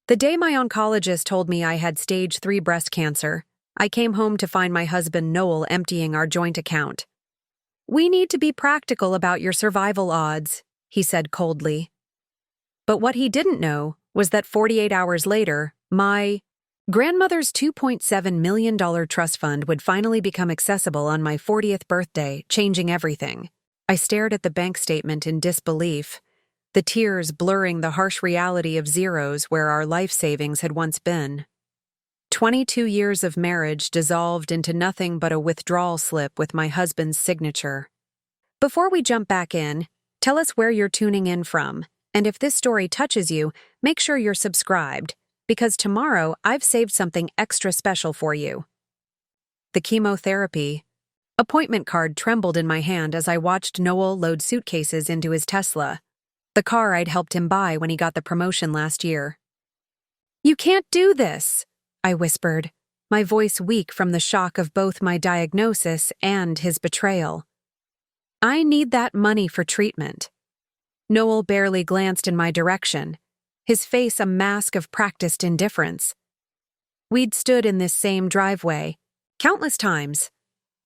The day my oncologist told me I had stage 3 breast cancer, I came home to find my husband Noel emptying our joint account. "We need to be practical about your survival odds," he said coldly. But what he didn't know was that 48 hours later, my grandmother's $2.7 million trust fund would finally become accessible on my 40th birthday, changing everything. I stared at the bank statement in disbelief, the tears blurring the harsh reality of zeros where our life savings had once been. 22 years of marriage dissolved into nothing but a withdrawal slip with my husband's signature. Before we jump back in, tell us where you're tuning in from, and if this story touches you, make sure you're subscribed, because tomorrow I've saved something extra special for you. The chemotherapy appointment card trembled in my hand as I watched Noel load suitcases into his Tesla, the car I'd helped him buy when he got the promotion last year. "You can't do this," I whispered, my voice weak from the shock of both my diagnosis and his betrayal. "I need that money for treatment." Noel barely glanced in my direction, his face a mask of practiced indifference. We'd stood in this same driveway countless times.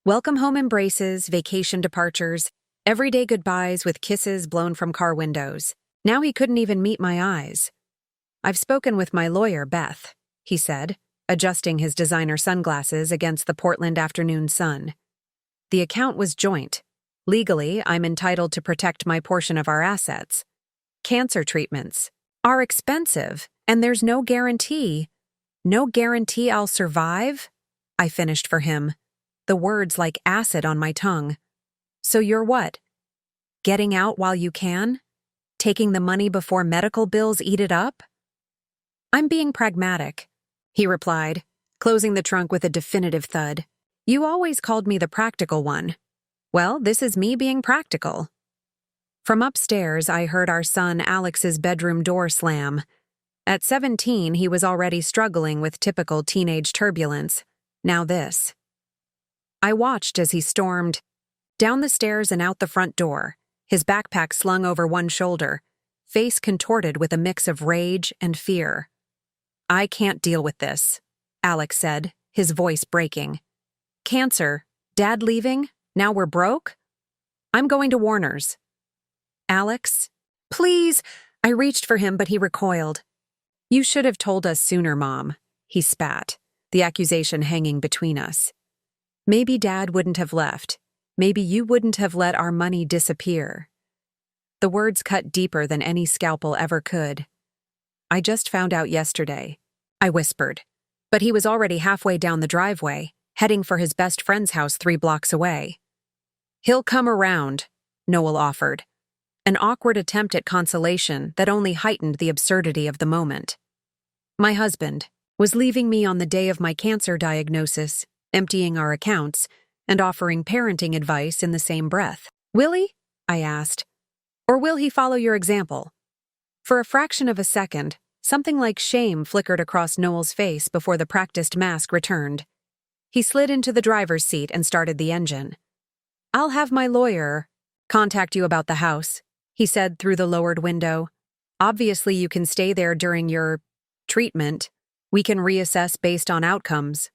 Welcome home embraces, vacation departures, everyday goodbyes with kisses blown from car windows. Now he couldn't even meet my eyes. "I've spoken with my lawyer, Beth," he said, adjusting his designer sunglasses against the Portland afternoon sun. "The account was joint. Legally, I'm entitled to protect my portion of our assets. Cancer treatments are expensive, and there's no guarantee. No guarantee I'll survive?" I finished for him, the words like acid on my tongue. "So you're what? Getting out while you can? Taking the money before medical bills eat it up?" "I'm being pragmatic," he replied, closing the trunk with a definitive thud. "You always called me the practical one. Well, this is me being practical." From upstairs, I heard our son Alex's bedroom door slam. At 17, he was already struggling with typical teenage turbulence. Now this. I watched as he stormed down the stairs and out the front door, his backpack slung over one shoulder, face contorted with a mix of rage and fear. "I can't deal with this," Alex said, his voice breaking. "Cancer, Dad leaving, now we're broke? I'm going to Warner's." "Alex, please," I reached for him, but he recoiled. "You should have told us sooner, Mom," he spat, the accusation hanging between us. "Maybe Dad wouldn't have left. Maybe you wouldn't have let our money disappear." The words cut deeper than any scalpel ever could. "I just found out yesterday," I whispered, but he was already halfway down the driveway, heading for his best friend's house 3 blocks away. "He'll come around," Noel offered, an awkward attempt at consolation that only heightened the absurdity of the moment. My husband was leaving me on the day of my cancer diagnosis, emptying our accounts, and offering parenting advice in the same breath. "Will he?" I asked. "Or will he follow your example?" For a fraction of a second, something like shame flickered across Noel's face before the practiced mask returned. He slid into the driver's seat and started the engine. "I'll have my lawyer contact you about the house," he said through the lowered window. "Obviously, you can stay there during your treatment. We can reassess based on outcomes."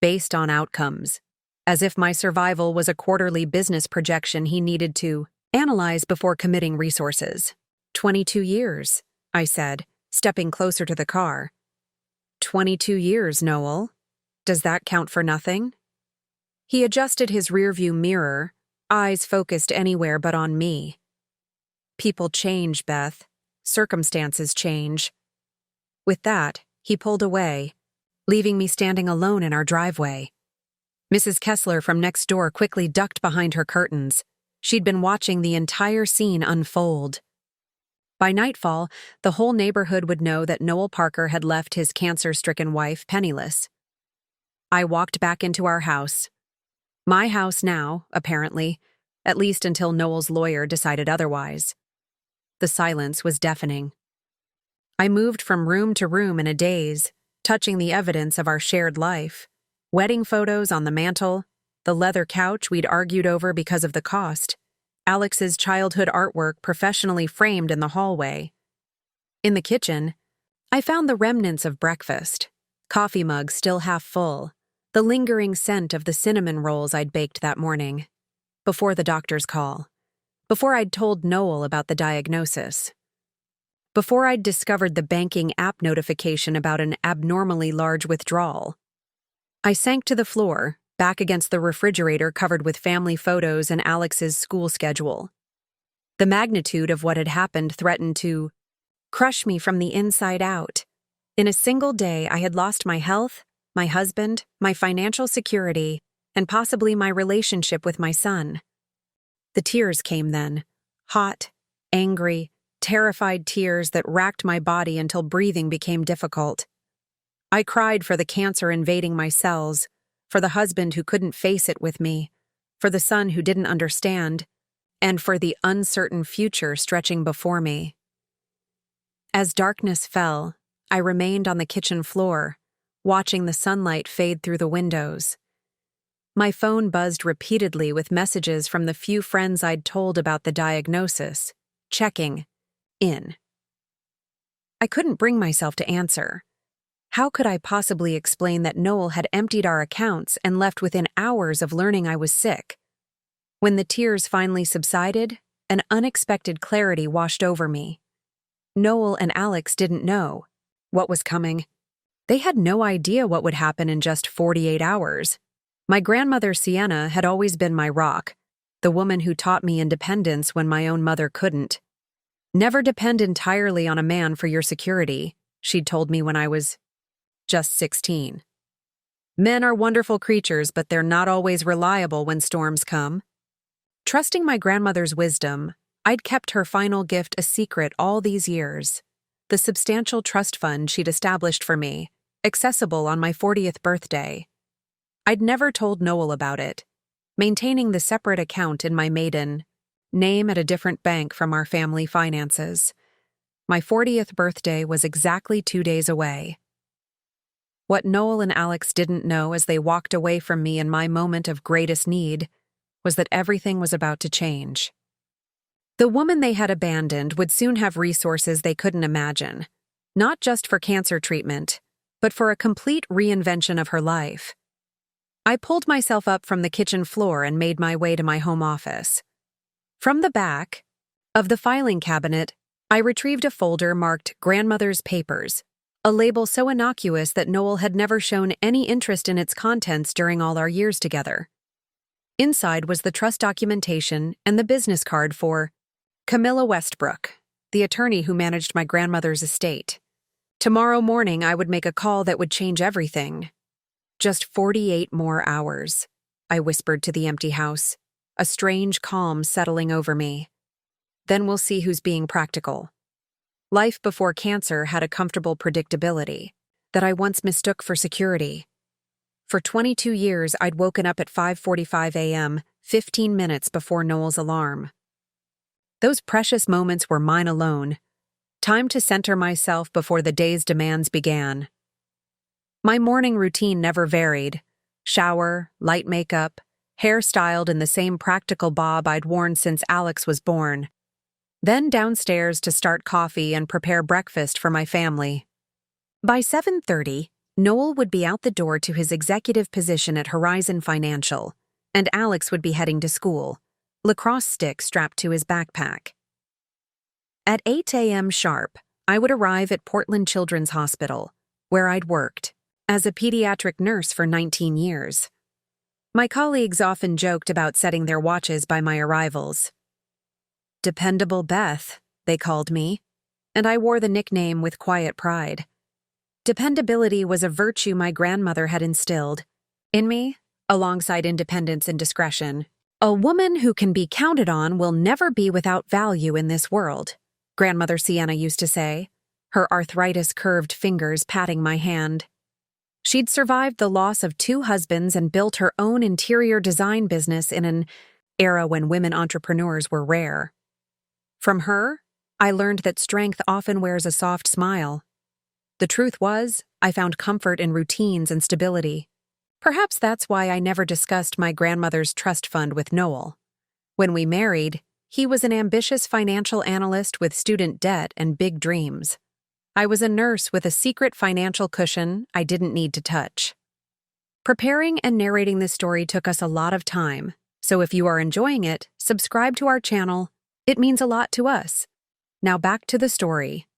Based on outcomes. As if my survival was a quarterly business projection he needed to analyze before committing resources. 22 years, I said, stepping closer to the car. 22 years, Noel. Does that count for nothing? He adjusted his rearview mirror, eyes focused anywhere but on me. People change, Beth. Circumstances change. With that, he pulled away, leaving me standing alone in our driveway. Mrs. Kessler from next door quickly ducked behind her curtains. She'd been watching the entire scene unfold. By nightfall, the whole neighborhood would know that Noel Parker had left his cancer-stricken wife penniless. I walked back into our house. My house now, apparently, at least until Noel's lawyer decided otherwise. The silence was deafening. I moved from room to room in a daze, touching the evidence of our shared life. Wedding photos on the mantel, the leather couch we'd argued over because of the cost, Alex's childhood artwork professionally framed in the hallway. In the kitchen, I found the remnants of breakfast, coffee mug still half full, the lingering scent of the cinnamon rolls I'd baked that morning, before the doctor's call, before I'd told Noel about the diagnosis, before I'd discovered the banking app notification about an abnormally large withdrawal. I sank to the floor, back against the refrigerator covered with family photos and Alex's school schedule. The magnitude of what had happened threatened to crush me from the inside out. In a single day, I had lost my health, my husband, my financial security, and possibly my relationship with my son. The tears came then, hot, angry, terrified tears that racked my body until breathing became difficult. I cried for the cancer invading my cells, for the husband who couldn't face it with me, for the son who didn't understand, and for the uncertain future stretching before me. As darkness fell, I remained on the kitchen floor, watching the sunlight fade through the windows. My phone buzzed repeatedly with messages from the few friends I'd told about the diagnosis, checking in. I couldn't bring myself to answer. How could I possibly explain that Noel had emptied our accounts and left within hours of learning I was sick? When the tears finally subsided, an unexpected clarity washed over me. Noel and Alex didn't know what was coming. They had no idea what would happen in just 48 hours. My grandmother Sienna had always been my rock, the woman who taught me independence when my own mother couldn't. Never depend entirely on a man for your security, she'd told me when I was just 16. Men are wonderful creatures, but they're not always reliable when storms come. Trusting my grandmother's wisdom, I'd kept her final gift a secret all these years, the substantial trust fund she'd established for me, accessible on my 40th birthday. I'd never told Noel about it, maintaining the separate account in my maiden name at a different bank from our family finances. My 40th birthday was exactly 2 days away. What Noel and Alex didn't know as they walked away from me in my moment of greatest need was that everything was about to change. The woman they had abandoned would soon have resources they couldn't imagine, not just for cancer treatment, but for a complete reinvention of her life. I pulled myself up from the kitchen floor and made my way to my home office. From the back of the filing cabinet, I retrieved a folder marked Grandmother's Papers, a label so innocuous that Noel had never shown any interest in its contents during all our years together. Inside was the trust documentation and the business card for Camilla Westbrook, the attorney who managed my grandmother's estate. Tomorrow morning I would make a call that would change everything. Just 48 more hours, I whispered to the empty house, a strange calm settling over me. Then we'll see who's being practical. Life before cancer had a comfortable predictability that I once mistook for security. For 22 years, I'd woken up at 5:45 a.m., 15 minutes before Noel's alarm. Those precious moments were mine alone, time to center myself before the day's demands began. My morning routine never varied. Shower, light makeup, hair styled in the same practical bob I'd worn since Alex was born. Then downstairs to start coffee and prepare breakfast for my family. By 7:30, Noel would be out the door to his executive position at Horizon Financial, and Alex would be heading to school, lacrosse stick strapped to his backpack. At 8 a.m. sharp, I would arrive at Portland Children's Hospital, where I'd worked as a pediatric nurse for 19 years. My colleagues often joked about setting their watches by my arrivals. Dependable Beth, they called me, and I wore the nickname with quiet pride. Dependability was a virtue my grandmother had instilled in me, alongside independence and discretion. A woman who can be counted on will never be without value in this world, Grandmother Sienna used to say, her arthritis-curved fingers patting my hand. She'd survived the loss of 2 husbands and built her own interior design business in an era when women entrepreneurs were rare. From her, I learned that strength often wears a soft smile. The truth was, I found comfort in routines and stability. Perhaps that's why I never discussed my grandmother's trust fund with Noel. When we married, he was an ambitious financial analyst with student debt and big dreams. I was a nurse with a secret financial cushion I didn't need to touch. Preparing and narrating this story took us a lot of time, so if you are enjoying it, subscribe to our channel. It means a lot to us. Now back to the story.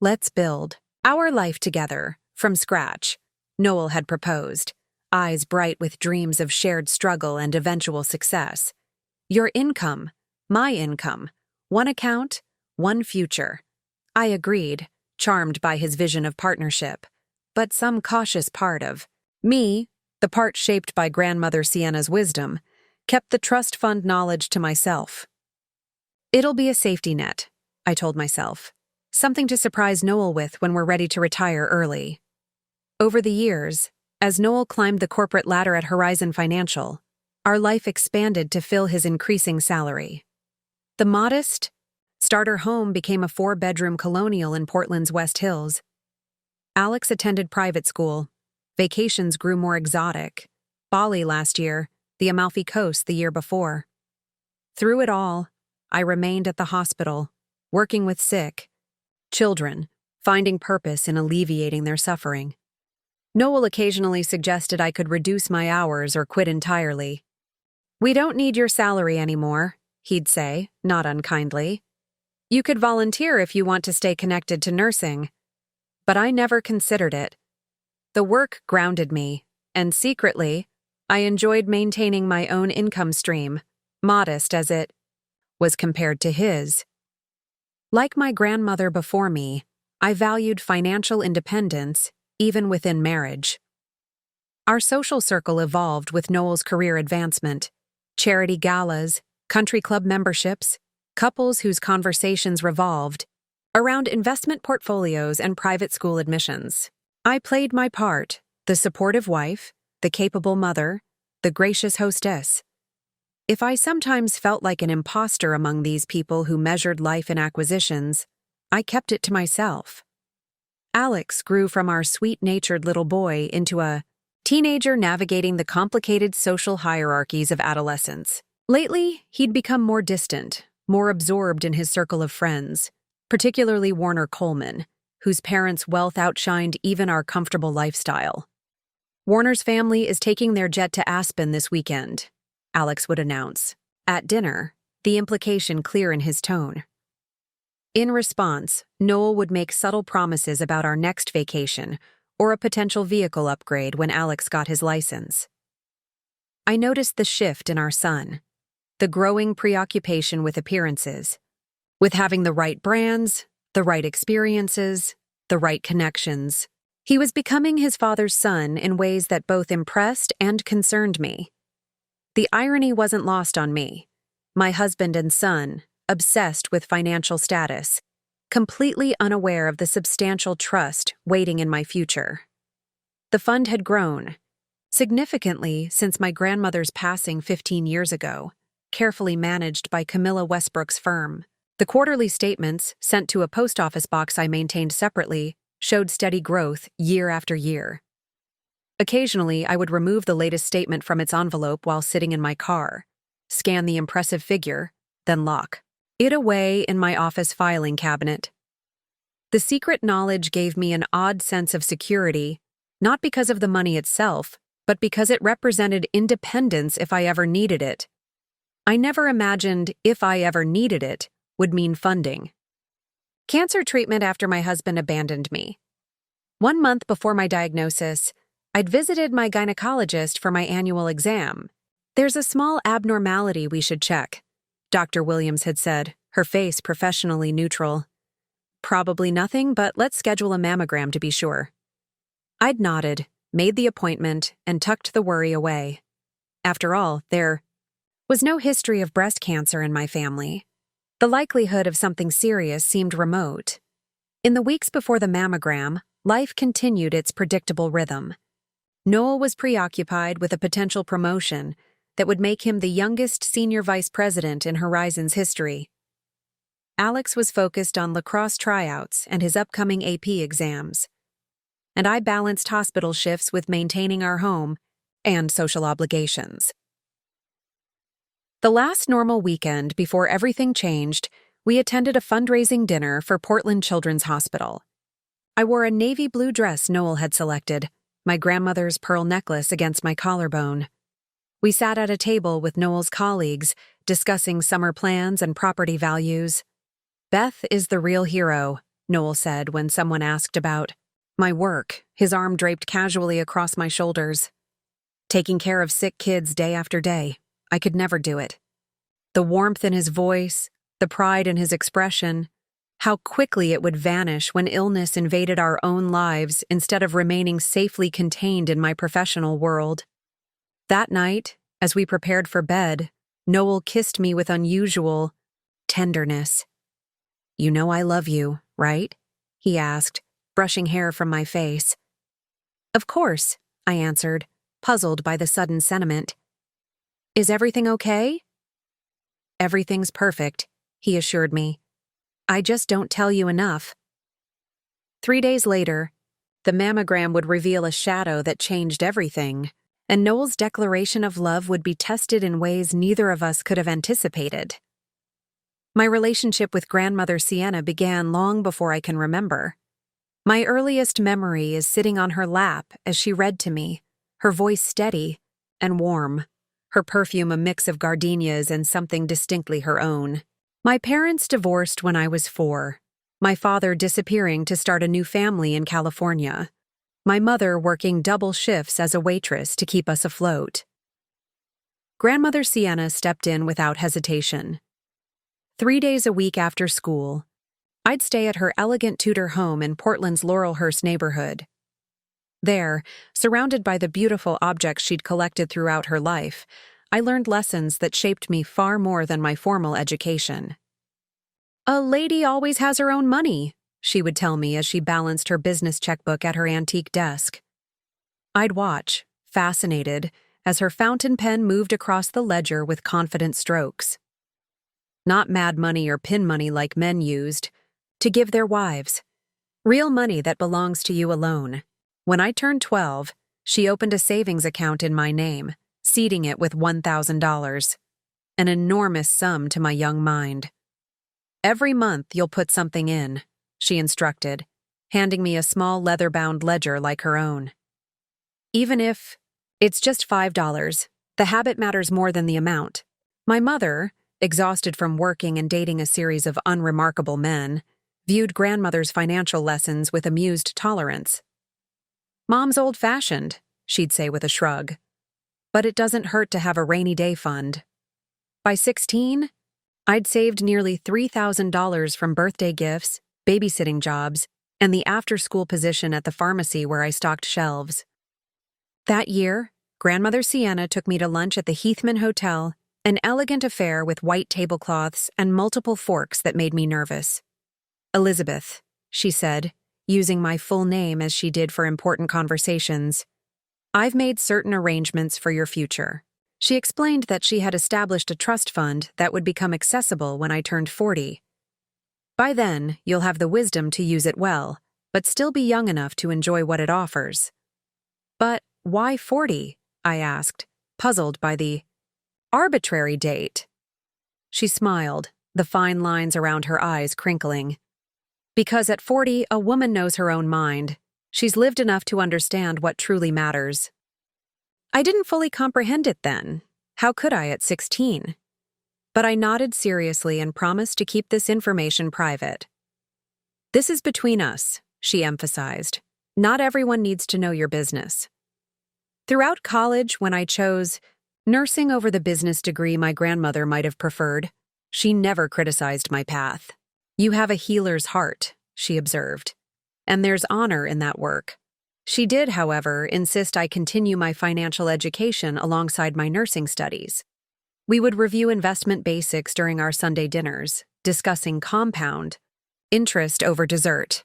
Let's build our life together, from scratch. Noel had proposed, eyes bright with dreams of shared struggle and eventual success. Your income, my income, one account, one future. I agreed, charmed by his vision of partnership, but some cautious part of me, the part shaped by grandmother Sienna's wisdom, kept the trust fund knowledge to myself. It'll be a safety net, I told myself, something to surprise Noel with when we're ready to retire early. Over the years, as Noel climbed the corporate ladder at Horizon Financial, our life expanded to fill his increasing salary. The modest starter home became a 4-bedroom colonial in Portland's West Hills. Alex attended private school. Vacations grew more exotic. Bali last year, the Amalfi Coast the year before. Through it all, I remained at the hospital, working with sick children, finding purpose in alleviating their suffering. Noel occasionally suggested I could reduce my hours or quit entirely. "We don't need your salary anymore," he'd say, not unkindly. "You could volunteer if you want to stay connected to nursing." But I never considered it. The work grounded me, and secretly, I enjoyed maintaining my own income stream, modest as it was compared to his. Like my grandmother before me, I valued financial independence, even within marriage. Our social circle evolved with Noel's career advancement, charity galas, country club memberships, couples whose conversations revolved around investment portfolios and private school admissions. I played my part, the supportive wife, the capable mother, the gracious hostess. If I sometimes felt like an imposter among these people who measured life in acquisitions, I kept it to myself. Alex grew from our sweet-natured little boy into a teenager navigating the complicated social hierarchies of adolescence. Lately, he'd become more distant, more absorbed in his circle of friends, particularly Warner Coleman, whose parents' wealth outshined even our comfortable lifestyle. "Warner's family is taking their jet to Aspen this weekend," Alex would announce. At dinner, the implication clear in his tone. In response, Noel would make subtle promises about our next vacation or a potential vehicle upgrade when Alex got his license. I noticed the shift in our son, the growing preoccupation with appearances, with having the right brands, the right experiences, the right connections. He was becoming his father's son in ways that both impressed and concerned me. The irony wasn't lost on me. My husband and son, obsessed with financial status, completely unaware of the substantial trust waiting in my future. The fund had grown, significantly since my grandmother's passing 15 years ago, carefully managed by Camilla Westbrook's firm. The quarterly statements, sent to a post office box I maintained separately, showed steady growth year after year. Occasionally, I would remove the latest statement from its envelope while sitting in my car, scan the impressive figure, then lock it away in my office filing cabinet. The secret knowledge gave me an odd sense of security, not because of the money itself, but because it represented independence if I ever needed it. I never imagined if I ever needed it would mean funding. Cancer treatment after my husband abandoned me. 1 month before my diagnosis, I'd visited my gynecologist for my annual exam. "There's a small abnormality we should check," Dr. Williams had said, her face professionally neutral. "Probably nothing, but let's schedule a mammogram to be sure." I'd nodded, made the appointment, and tucked the worry away. After all, there was no history of breast cancer in my family. The likelihood of something serious seemed remote. In the weeks before the mammogram, life continued its predictable rhythm. Noel was preoccupied with a potential promotion that would make him the youngest senior vice president in Horizon's history. Alex was focused on lacrosse tryouts and his upcoming AP exams, and I balanced hospital shifts with maintaining our home and social obligations. The last normal weekend before everything changed, we attended a fundraising dinner for Portland Children's Hospital. I wore a navy blue dress Noel had selected, my grandmother's pearl necklace against my collarbone. We sat at a table with Noel's colleagues, discussing summer plans and property values. "Beth is the real hero," Noel said when someone asked about my work, his arm draped casually across my shoulders. Taking care of sick kids day after day. I could never do it. The warmth in his voice, the pride in his expression, how quickly it would vanish when illness invaded our own lives instead of remaining safely contained in my professional world. That night, as we prepared for bed, Noel kissed me with unusual tenderness. "You know I love you, right?" he asked, brushing hair from my face. "Of course," I answered, puzzled by the sudden sentiment. "Is everything okay?" "Everything's perfect," he assured me. "I just don't tell you enough." 3 days later, the mammogram would reveal a shadow that changed everything, and Noel's declaration of love would be tested in ways neither of us could have anticipated. My relationship with grandmother Sienna began long before I can remember. My earliest memory is sitting on her lap as she read to me, her voice steady and warm, her perfume a mix of gardenias and something distinctly her own. My parents divorced when I was 4, my father disappearing to start a new family in California, my mother working double shifts as a waitress to keep us afloat. Grandmother Sienna stepped in without hesitation. 3 days a week after school, I'd stay at her elegant Tudor home in Portland's Laurelhurst neighborhood. There, surrounded by the beautiful objects she'd collected throughout her life, I learned lessons that shaped me far more than my formal education. "A lady always has her own money," she would tell me as she balanced her business checkbook at her antique desk. I'd watch, fascinated, as her fountain pen moved across the ledger with confident strokes. Not mad money or pin money like men used, to give their wives. Real money that belongs to you alone. When I turned 12, she opened a savings account in my name, seeding it with $1,000. An enormous sum to my young mind. "Every month you'll put something in," she instructed, handing me a small leather-bound ledger like her own. "Even if it's just $5, the habit matters more than the amount." My mother, exhausted from working and dating a series of unremarkable men, viewed grandmother's financial lessons with amused tolerance. "Mom's old-fashioned," she'd say with a shrug. "But it doesn't hurt to have a rainy day fund." By 16, I'd saved nearly $3,000 from birthday gifts, babysitting jobs, and the after-school position at the pharmacy where I stocked shelves. That year, Grandmother Sienna took me to lunch at the Heathman Hotel, an elegant affair with white tablecloths and multiple forks that made me nervous. "Elizabeth," she said, using my full name as she did for important conversations, "I've made certain arrangements for your future." She explained that she had established a trust fund that would become accessible when I turned 40. "By then, you'll have the wisdom to use it well, but still be young enough to enjoy what it offers." "But why 40?" I asked, puzzled by the arbitrary date. She smiled, the fine lines around her eyes crinkling. "Because at 40, a woman knows her own mind. She's lived enough to understand what truly matters." I didn't fully comprehend it then. How could I at 16? But I nodded seriously and promised to keep this information private. "This is between us," she emphasized. "Not everyone needs to know your business." Throughout college, when I chose nursing over the business degree my grandmother might have preferred, she never criticized my path. "You have a healer's heart," she observed, "and there's honor in that work." She did, however, insist I continue my financial education alongside my nursing studies. We would review investment basics during our Sunday dinners, discussing compound interest over dessert.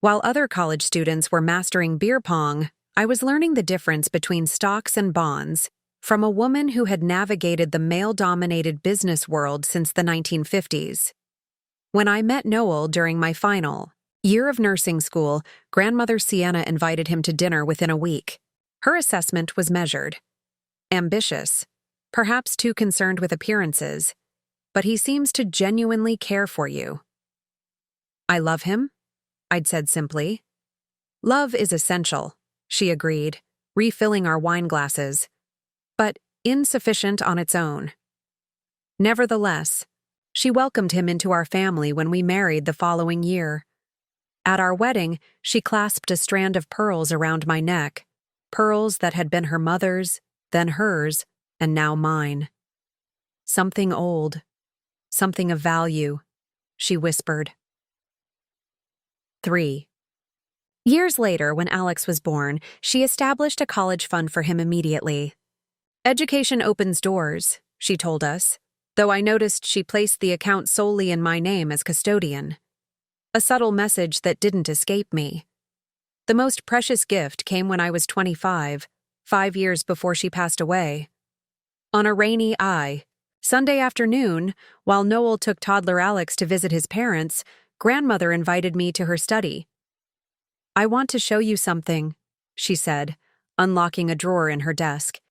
While other college students were mastering beer pong, I was learning the difference between stocks and bonds from a woman who had navigated the male-dominated business world since the 1950s. When I met Noel during my final year of nursing school, Grandmother Sienna invited him to dinner within a week. Her assessment was measured. Ambitious, perhaps too concerned with appearances, but he seems to genuinely care for you. "I love him," I'd said simply, Love is essential, she agreed, refilling our wine glasses, but insufficient on its own. Nevertheless, she welcomed him into our family when we married the following year. At our wedding, she clasped a strand of pearls around my neck, pearls that had been her mother's, then hers, and now mine. Something old, something of value, she whispered. 3. Years later, when Alex was born, she established a college fund for him immediately. Education opens doors, she told us, though I noticed she placed the account solely in my name as custodian. A subtle message that didn't escape me. The most precious gift came when I was 25, 5 years before she passed away. On a rainy Sunday afternoon, while Noel took toddler Alex to visit his parents, grandmother invited me to her study. "I want to show you something," she said, unlocking a drawer in her desk.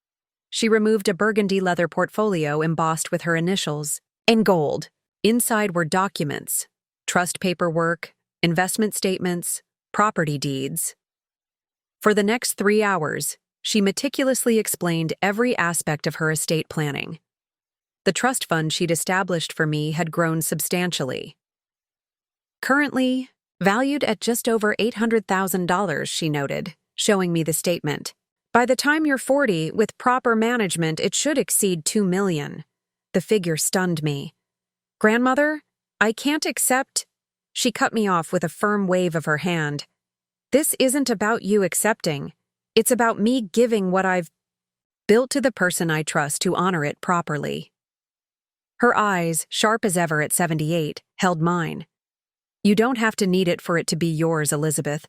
She removed a burgundy leather portfolio embossed with her initials, in gold. Inside were documents, trust paperwork, investment statements, property deeds. For the next 3 hours, she meticulously explained every aspect of her estate planning. The trust fund she'd established for me had grown substantially. Currently, valued at just over $800,000, she noted, showing me the statement. By the time you're 40, with proper management, it should exceed $2 million. The figure stunned me. "Grandmother, I can't accept—" She cut me off with a firm wave of her hand. "This isn't about you accepting. It's about me giving what I've built to the person I trust to honor it properly." Her eyes, sharp as ever at 78, held mine. "You don't have to need it for it to be yours, Elizabeth."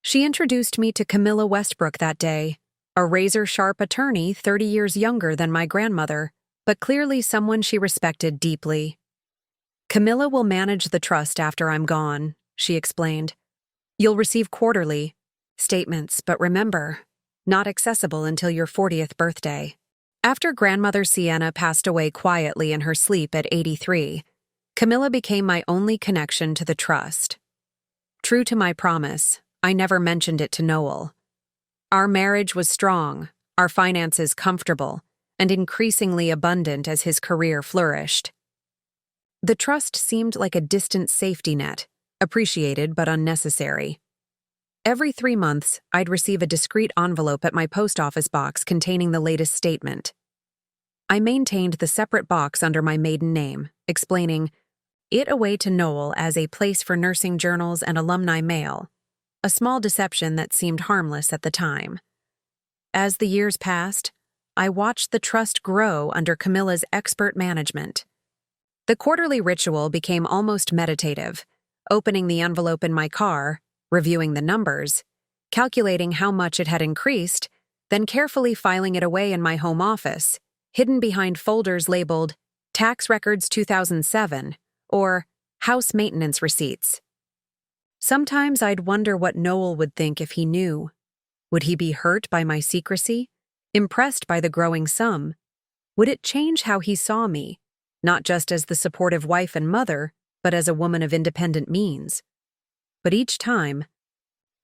She introduced me to Camilla Westbrook that day, a razor-sharp attorney 30 years younger than my grandmother, but clearly someone she respected deeply. "Camilla will manage the trust after I'm gone," she explained. "You'll receive quarterly statements, but remember, not accessible until your 40th birthday." After grandmother Sienna passed away quietly in her sleep at 83, Camilla became my only connection to the trust. True to my promise, I never mentioned it to Noel. Our marriage was strong, our finances comfortable, and increasingly abundant as his career flourished. The trust seemed like a distant safety net, appreciated but unnecessary. Every 3 months, I'd receive a discreet envelope at my post office box containing the latest statement. I maintained the separate box under my maiden name, explaining it away to Noel as a place for nursing journals and alumni mail, a small deception that seemed harmless at the time. As the years passed, I watched the trust grow under Camilla's expert management. The quarterly ritual became almost meditative, opening the envelope in my car, reviewing the numbers, calculating how much it had increased, then carefully filing it away in my home office, hidden behind folders labeled Tax Records 2007 or House Maintenance Receipts. Sometimes I'd wonder what Noel would think if he knew. Would he be hurt by my secrecy? Impressed by the growing sum? Would it change how he saw me, not just as the supportive wife and mother, but as a woman of independent means? But each time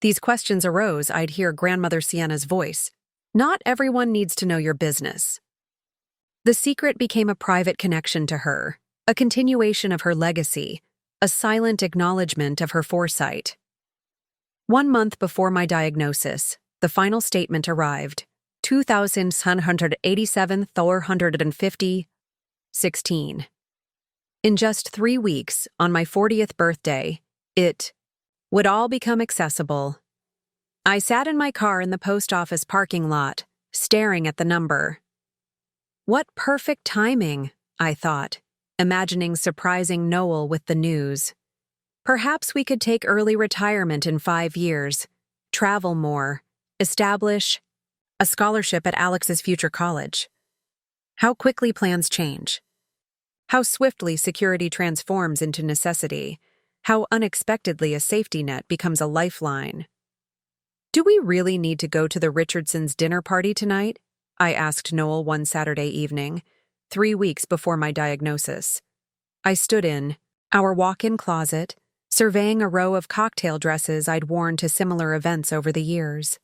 these questions arose, I'd hear Grandmother Sienna's voice. Not everyone needs to know your business. The secret became a private connection to her, a continuation of her legacy, a silent acknowledgement of her foresight. 1 month before my diagnosis, the final statement arrived. 2,787,450.16. In just 3 weeks, on my 40th birthday, it would all become accessible. I sat in my car in the post office parking lot, staring at the number. What perfect timing, I thought, imagining surprising Noel with the news. Perhaps we could take early retirement in 5 years, travel more, establish a scholarship at Alex's future college. How quickly plans change. How swiftly security transforms into necessity. How unexpectedly a safety net becomes a lifeline. "Do we really need to go to the Richardsons' dinner party tonight?" I asked Noel one Saturday evening, 3 weeks before my diagnosis. I stood in our walk-in closet, surveying a row of cocktail dresses I'd worn to similar events over the years.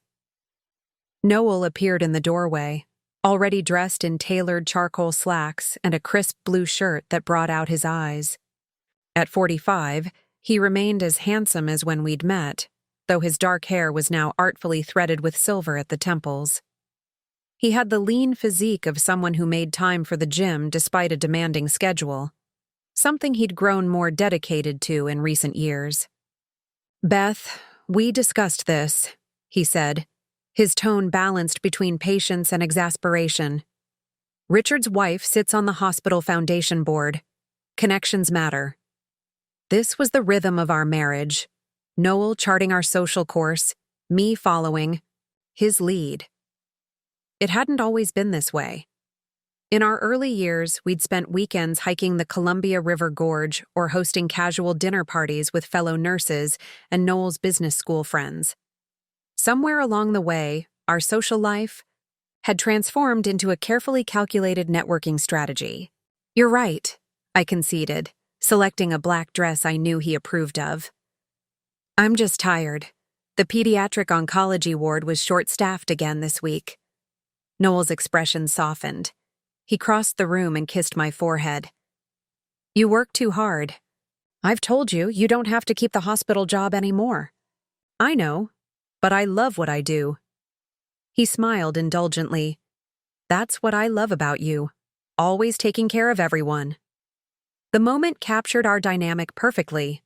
Noel appeared in the doorway, already dressed in tailored charcoal slacks and a crisp blue shirt that brought out his eyes. At 45, he remained as handsome as when we'd met, though his dark hair was now artfully threaded with silver at the temples. He had the lean physique of someone who made time for the gym despite a demanding schedule, something he'd grown more dedicated to in recent years. "Beth, we discussed this," he said, his tone balanced between patience and exasperation. "Richard's wife sits on the hospital foundation board. Connections matter." This was the rhythm of our marriage, Noel charting our social course, me following, his lead. It hadn't always been this way. In our early years, we'd spent weekends hiking the Columbia River Gorge or hosting casual dinner parties with fellow nurses and Noel's business school friends. Somewhere along the way, our social life had transformed into a carefully calculated networking strategy. "You're right," I conceded, selecting a black dress I knew he approved of. "I'm just tired. The pediatric oncology ward was short-staffed again this week." Noel's expression softened. He crossed the room and kissed my forehead. "You work too hard. I've told you, you don't have to keep the hospital job anymore." "I know, but I love what I do." He smiled indulgently. "That's what I love about you, always taking care of everyone." The moment captured our dynamic perfectly.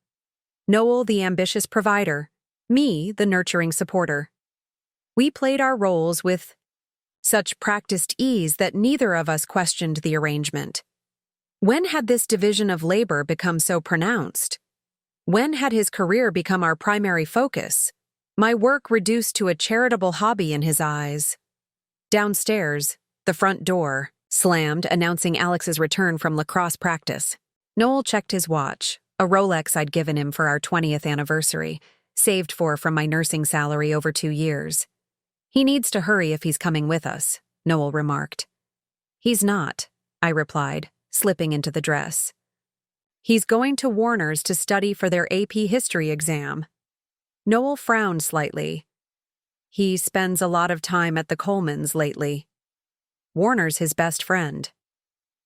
Noel, the ambitious provider, me, the nurturing supporter. We played our roles with such practiced ease that neither of us questioned the arrangement. When had this division of labor become so pronounced? When had his career become our primary focus? My work reduced to a charitable hobby in his eyes. Downstairs, the front door slammed, announcing Alex's return from lacrosse practice. Noel checked his watch, a Rolex I'd given him for our 20th anniversary, saved for from my nursing salary over 2 years. "He needs to hurry if he's coming with us," Noel remarked. "He's not," I replied, slipping into the dress. "He's going to Warner's to study for their AP history exam." Noel frowned slightly. "He spends a lot of time at the Colemans lately." "Warner's his best friend."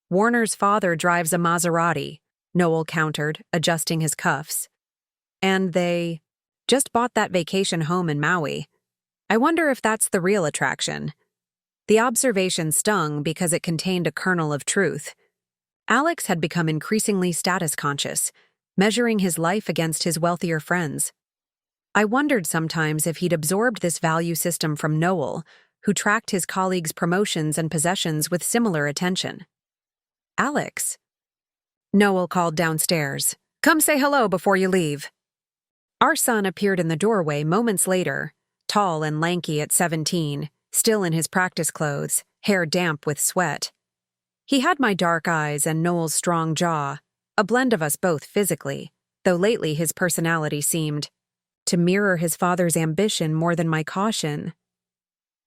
"Warner's father drives a Maserati," Noel countered, adjusting his cuffs. "And they just bought that vacation home in Maui. I wonder if that's the real attraction." The observation stung because it contained a kernel of truth. Alex had become increasingly status-conscious, measuring his life against his wealthier friends. I wondered sometimes if he'd absorbed this value system from Noel, who tracked his colleagues' promotions and possessions with similar attention. "Alex," Noel called downstairs, "come say hello before you leave." Our son appeared in the doorway moments later, tall and lanky at 17, still in his practice clothes, hair damp with sweat. He had my dark eyes and Noel's strong jaw, a blend of us both physically, though lately his personality seemed to mirror his father's ambition more than my caution.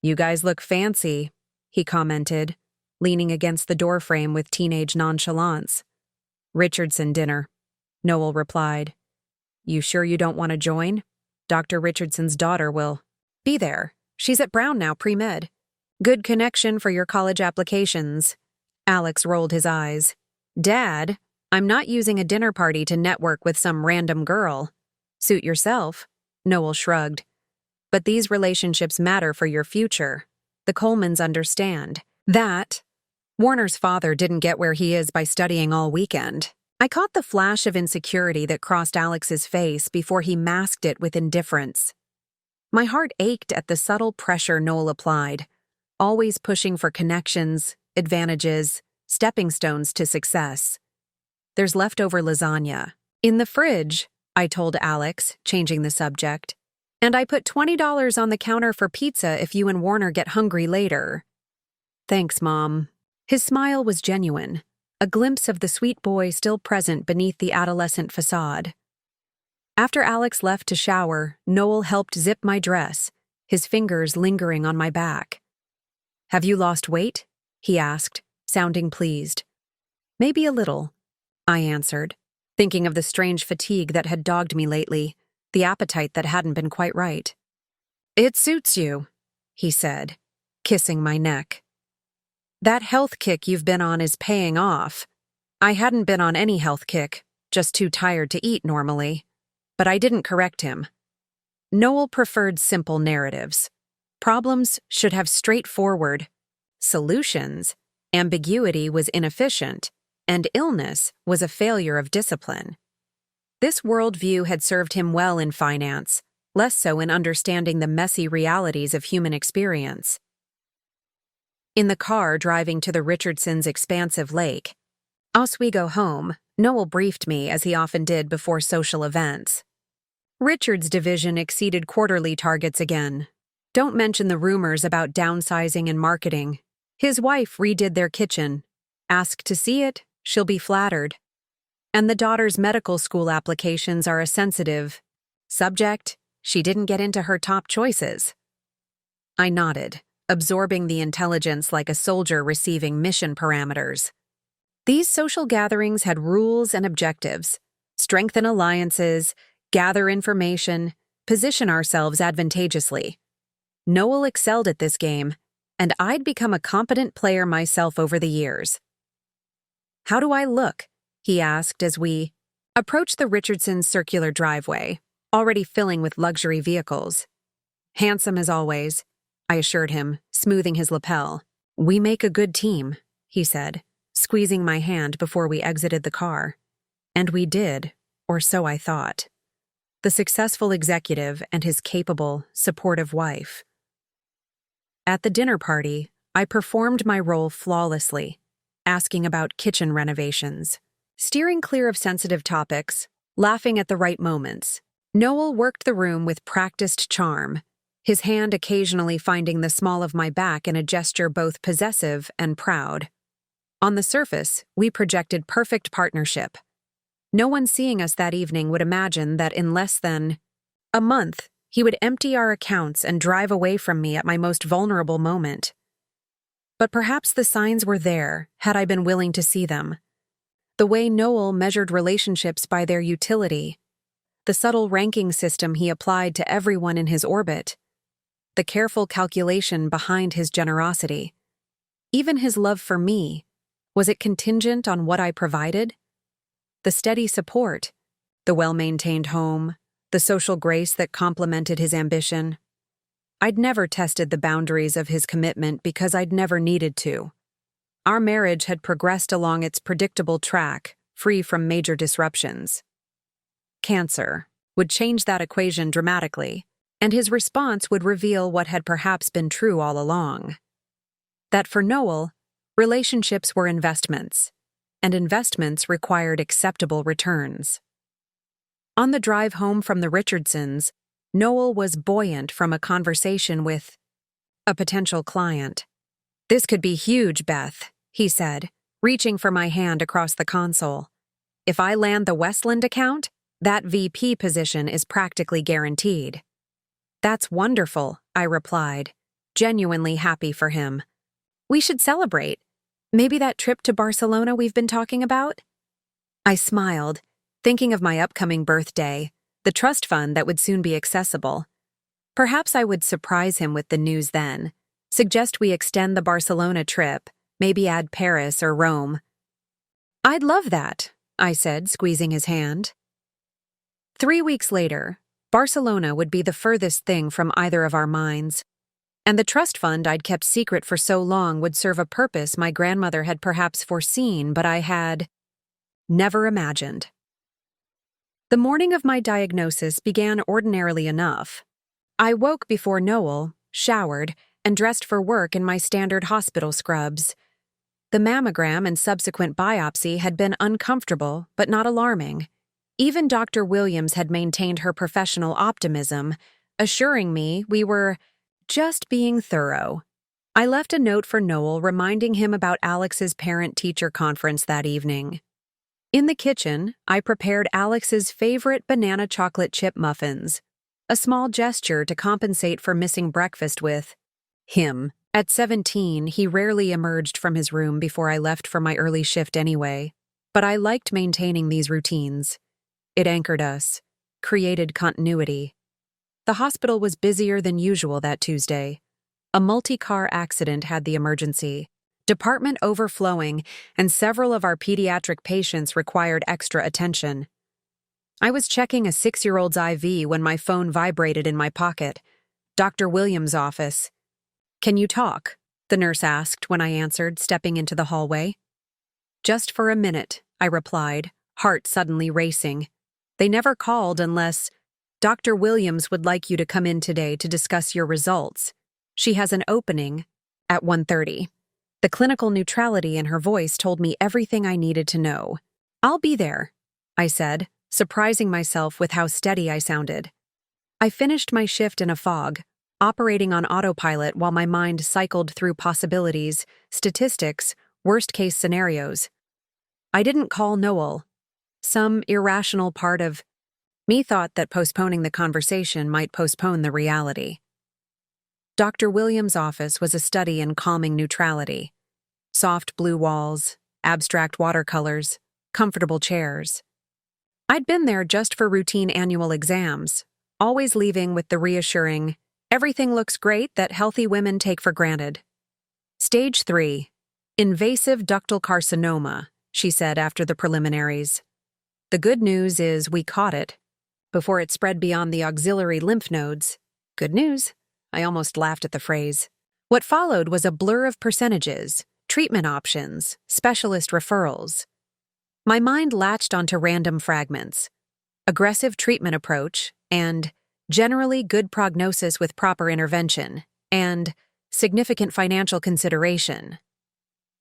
"You guys look fancy," he commented, leaning against the doorframe with teenage nonchalance. "Richardson dinner," Noel replied. "You sure you don't want to join? Dr. Richardson's daughter will be there. She's at Brown now, pre-med. Good connection for your college applications." Alex rolled his eyes. "Dad, I'm not using a dinner party to network with some random girl." "Suit yourself," Noel shrugged. "But these relationships matter for your future. The Colemans understand that. Warner's father didn't get where he is by studying all weekend." I caught the flash of insecurity that crossed Alex's face before he masked it with indifference. My heart ached at the subtle pressure Noel applied, always pushing for connections, advantages, stepping stones to success. "There's leftover lasagna in the fridge," I told Alex, changing the subject. "And I put $20 on the counter for pizza if you and Warner get hungry later." "Thanks, Mom." His smile was genuine, a glimpse of the sweet boy still present beneath the adolescent facade. After Alex left to shower, Noel helped zip my dress, his fingers lingering on my back. "Have you lost weight?" he asked, sounding pleased. "Maybe a little," I answered. thinking of the strange fatigue that had dogged me lately, the appetite that hadn't been quite right. "It suits you," he said, kissing my neck. "That health kick you've been on is paying off." I hadn't been on any health kick, just too tired to eat normally. But I didn't correct him. Noel preferred simple narratives. Problems should have straightforward solutions, ambiguity was inefficient, and illness was a failure of discipline. This worldview had served him well in finance, less so in understanding the messy realities of human experience. In the car driving to the Richardsons' expansive lake, Oswego home, Noel briefed me as he often did before social events. Richard's division exceeded quarterly targets again. Don't mention the rumors about downsizing and marketing. His wife redid their kitchen. Ask to see it, she'll be flattered. And the daughter's medical school applications are a sensitive subject. She didn't get into her top choices. I nodded, absorbing the intelligence like a soldier receiving mission parameters. These social gatherings had rules and objectives: strengthen alliances, gather information, position ourselves advantageously. Noel excelled at this game, and I'd become a competent player myself over the years. "How do I look?" he asked as we approached the Richardsons' circular driveway, already filling with luxury vehicles. "Handsome as always," I assured him, smoothing his lapel. "We make a good team," he said, squeezing my hand before we exited the car. And we did, or so I thought. The successful executive and his capable, supportive wife. At the dinner party, I performed my role flawlessly, asking about kitchen renovations, steering clear of sensitive topics, laughing at the right moments. Noel worked the room with practiced charm, his hand occasionally finding the small of my back in a gesture both possessive and proud. On the surface, we projected perfect partnership. No one seeing us that evening would imagine that in less than a month, he would empty our accounts and drive away from me at my most vulnerable moment. But perhaps the signs were there, had I been willing to see them. The way Noel measured relationships by their utility, the subtle ranking system he applied to everyone in his orbit, the careful calculation behind his generosity. Even his love for me, was it contingent on what I provided? The steady support, the well-maintained home, the social grace that complemented his ambition. I'd never tested the boundaries of his commitment because I'd never needed to. Our marriage had progressed along its predictable track, free from major disruptions. Cancer would change that equation dramatically, and his response would reveal what had perhaps been true all along. That for Noel, relationships were investments, and investments required acceptable returns. On the drive home from the Richardsons, Noel was buoyant from a conversation with a potential client. "This could be huge, Beth," he said, reaching for my hand across the console. "If I land the Westland account, that VP position is practically guaranteed." "That's wonderful," I replied, genuinely happy for him. "We should celebrate. Maybe that trip to Barcelona we've been talking about?" I smiled, thinking of my upcoming birthday, the trust fund that would soon be accessible. Perhaps I would surprise him with the news then, suggest we extend the Barcelona trip, maybe add Paris or Rome. "I'd love that," I said, squeezing his hand. 3 weeks later, Barcelona would be the furthest thing from either of our minds. And the trust fund I'd kept secret for so long would serve a purpose my grandmother had perhaps foreseen, but I had never imagined. The morning of my diagnosis began ordinarily enough. I woke before Noel, showered, and dressed for work in my standard hospital scrubs. The mammogram and subsequent biopsy had been uncomfortable, but not alarming. Even Dr. Williams had maintained her professional optimism, assuring me we were just being thorough. I left a note for Noel reminding him about Alex's parent-teacher conference that evening. In the kitchen, I prepared Alex's favorite banana chocolate chip muffins, a small gesture to compensate for missing breakfast with him. At 17, he rarely emerged from his room before I left for my early shift anyway. But I liked maintaining these routines. It anchored us, created continuity. The hospital was busier than usual that Tuesday. A multi-car accident had the emergency, department overflowing, and several of our pediatric patients required extra attention. I was checking a 6-year-old's IV when my phone vibrated in my pocket. Dr. Williams' office. "Can you talk?" the nurse asked when I answered, stepping into the hallway. "Just for a minute," I replied, heart suddenly racing. They never called unless, "Dr. Williams would like you to come in today to discuss your results. She has an opening at 1:30. The clinical neutrality in her voice told me everything I needed to know. "I'll be there," I said, surprising myself with how steady I sounded. I finished my shift in a fog, operating on autopilot while my mind cycled through possibilities, statistics, worst-case scenarios. I didn't call Noel. Some irrational part of me thought that postponing the conversation might postpone the reality. Dr. Williams' office was a study in calming neutrality. Soft blue walls, abstract watercolors, comfortable chairs. I'd been there just for routine annual exams, always leaving with the reassuring, "Everything looks great," that healthy women take for granted. "Stage 3, invasive ductal carcinoma," she said after the preliminaries. "The good news is we caught it before it spread beyond the auxiliary lymph nodes." Good news? I almost laughed at the phrase. What followed was a blur of percentages, treatment options, specialist referrals. My mind latched onto random fragments. Aggressive treatment approach, and generally good prognosis with proper intervention, and significant financial consideration.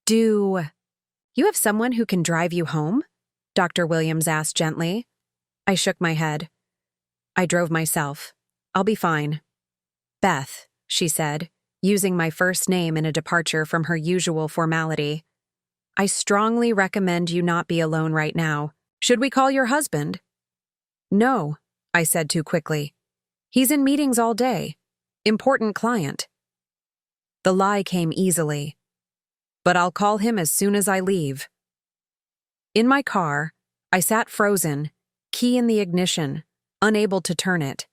"Do you have someone who can drive you home?" Dr. Williams asked gently. I shook my head. "I drove myself. I'll be fine." "Beth," she said, using my first name in a departure from her usual formality. "I strongly recommend you not be alone right now. Should we call your husband?" "No," I said too quickly. "He's in meetings all day. Important client." The lie came easily. "But I'll call him as soon as I leave." In my car, I sat frozen, key in the ignition, unable to turn it.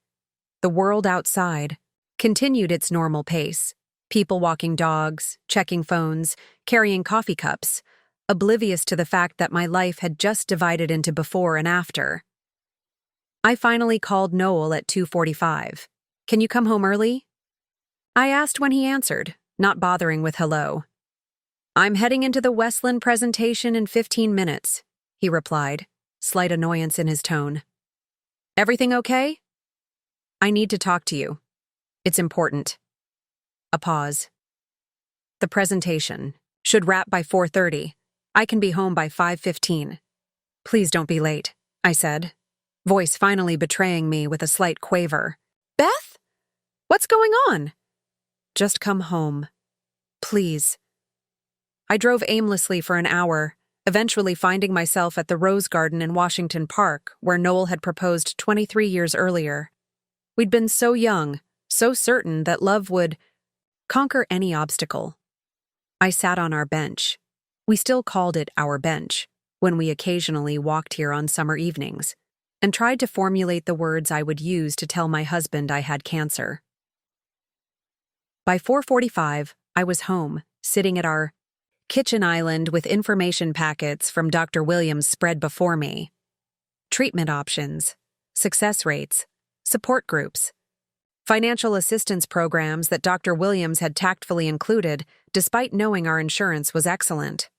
The world outside continued its normal pace. People walking dogs, checking phones, carrying coffee cups, oblivious to the fact that my life had just divided into before and after. I finally called Noel at 2:45. "Can you come home early?" I asked when he answered, not bothering with hello. "I'm heading into the Westland presentation in 15 minutes, he replied, slight annoyance in his tone. "Everything okay?" "I need to talk to you. It's important." A pause. "The presentation should wrap by 4:30. I can be home by 5:15. "Please don't be late," I said, voice finally betraying me with a slight quaver. "Beth? What's going on?" "Just come home. Please." I drove aimlessly for an hour, eventually finding myself at the Rose Garden in Washington Park, where Noel had proposed 23 years earlier. We'd been so young, so certain that love would conquer any obstacle. I sat on our bench. We still called it our bench when we occasionally walked here on summer evenings, and tried to formulate the words I would use to tell my husband I had cancer. By 4:45, I was home, sitting at our kitchen island with information packets from Dr. Williams spread before me. Treatment options, success rates, support groups, financial assistance programs that Dr. Williams had tactfully included, despite knowing our insurance was excellent.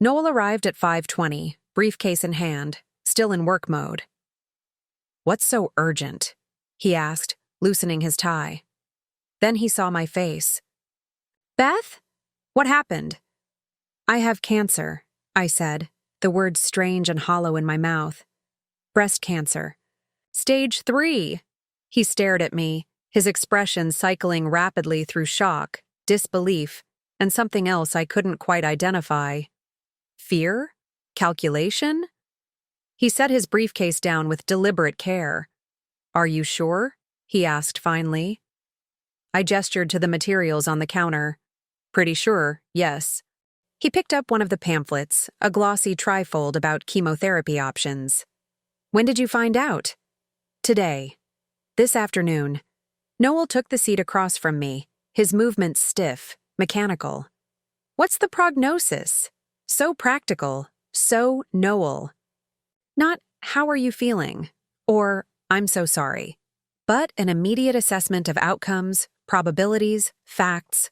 Noel arrived at 5:20, briefcase in hand, still in work mode. "What's so urgent?" he asked, loosening his tie. Then he saw my face. "Beth? What happened?" "I have cancer," I said, the words strange and hollow in my mouth. "Breast cancer. Stage 3. He stared at me, his expression cycling rapidly through shock, disbelief, and something else I couldn't quite identify. Fear? Calculation? He set his briefcase down with deliberate care. "Are you sure?" he asked finally. I gestured to the materials on the counter. "Pretty sure, yes." He picked up one of the pamphlets, a glossy trifold about chemotherapy options. When did you find out? Today. This afternoon. Noel took the seat across from me, his movements stiff, mechanical. What's the prognosis? So practical, so Noel. Not, how are you feeling? Or, I'm so sorry. But an immediate assessment of outcomes, probabilities, facts.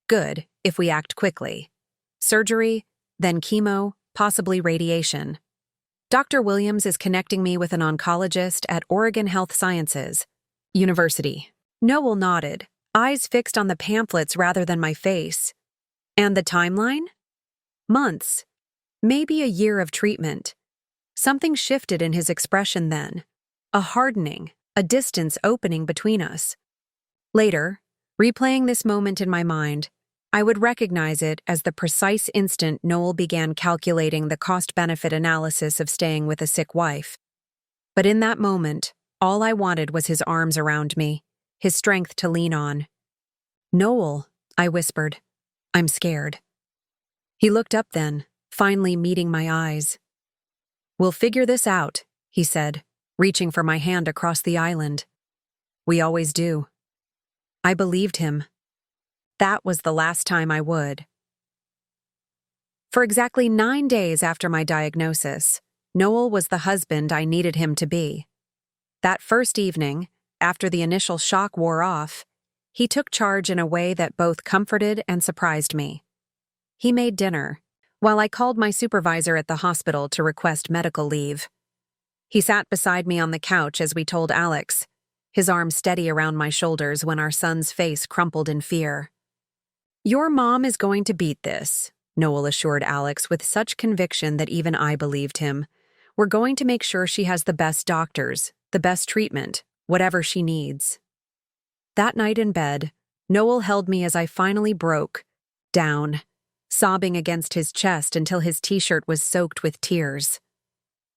Good, if we act quickly. Surgery, then chemo, possibly radiation. Dr. Williams is connecting me with an oncologist at Oregon Health Sciences University. Noel nodded, eyes fixed on the pamphlets rather than my face. And the timeline? Months. Maybe a year of treatment. Something shifted in his expression then. A hardening, a distance opening between us. Later, replaying this moment in my mind, I would recognize it as the precise instant Noel began calculating the cost-benefit analysis of staying with a sick wife. But in that moment, all I wanted was his arms around me, his strength to lean on. "Noel," I whispered, "I'm scared." He looked up then, finally meeting my eyes. "We'll figure this out," he said, reaching for my hand across the island. "We always do." I believed him. That was the last time I would. For exactly 9 days after my diagnosis, Noel was the husband I needed him to be. That first evening, after the initial shock wore off, he took charge in a way that both comforted and surprised me. He made dinner, while I called my supervisor at the hospital to request medical leave. He sat beside me on the couch as we told Alex, his arm steady around my shoulders when our son's face crumpled in fear. "Your mom is going to beat this," Noel assured Alex with such conviction that even I believed him. "We're going to make sure she has the best doctors, the best treatment, whatever she needs." That night in bed, Noel held me as I finally broke down, sobbing against his chest until his t-shirt was soaked with tears.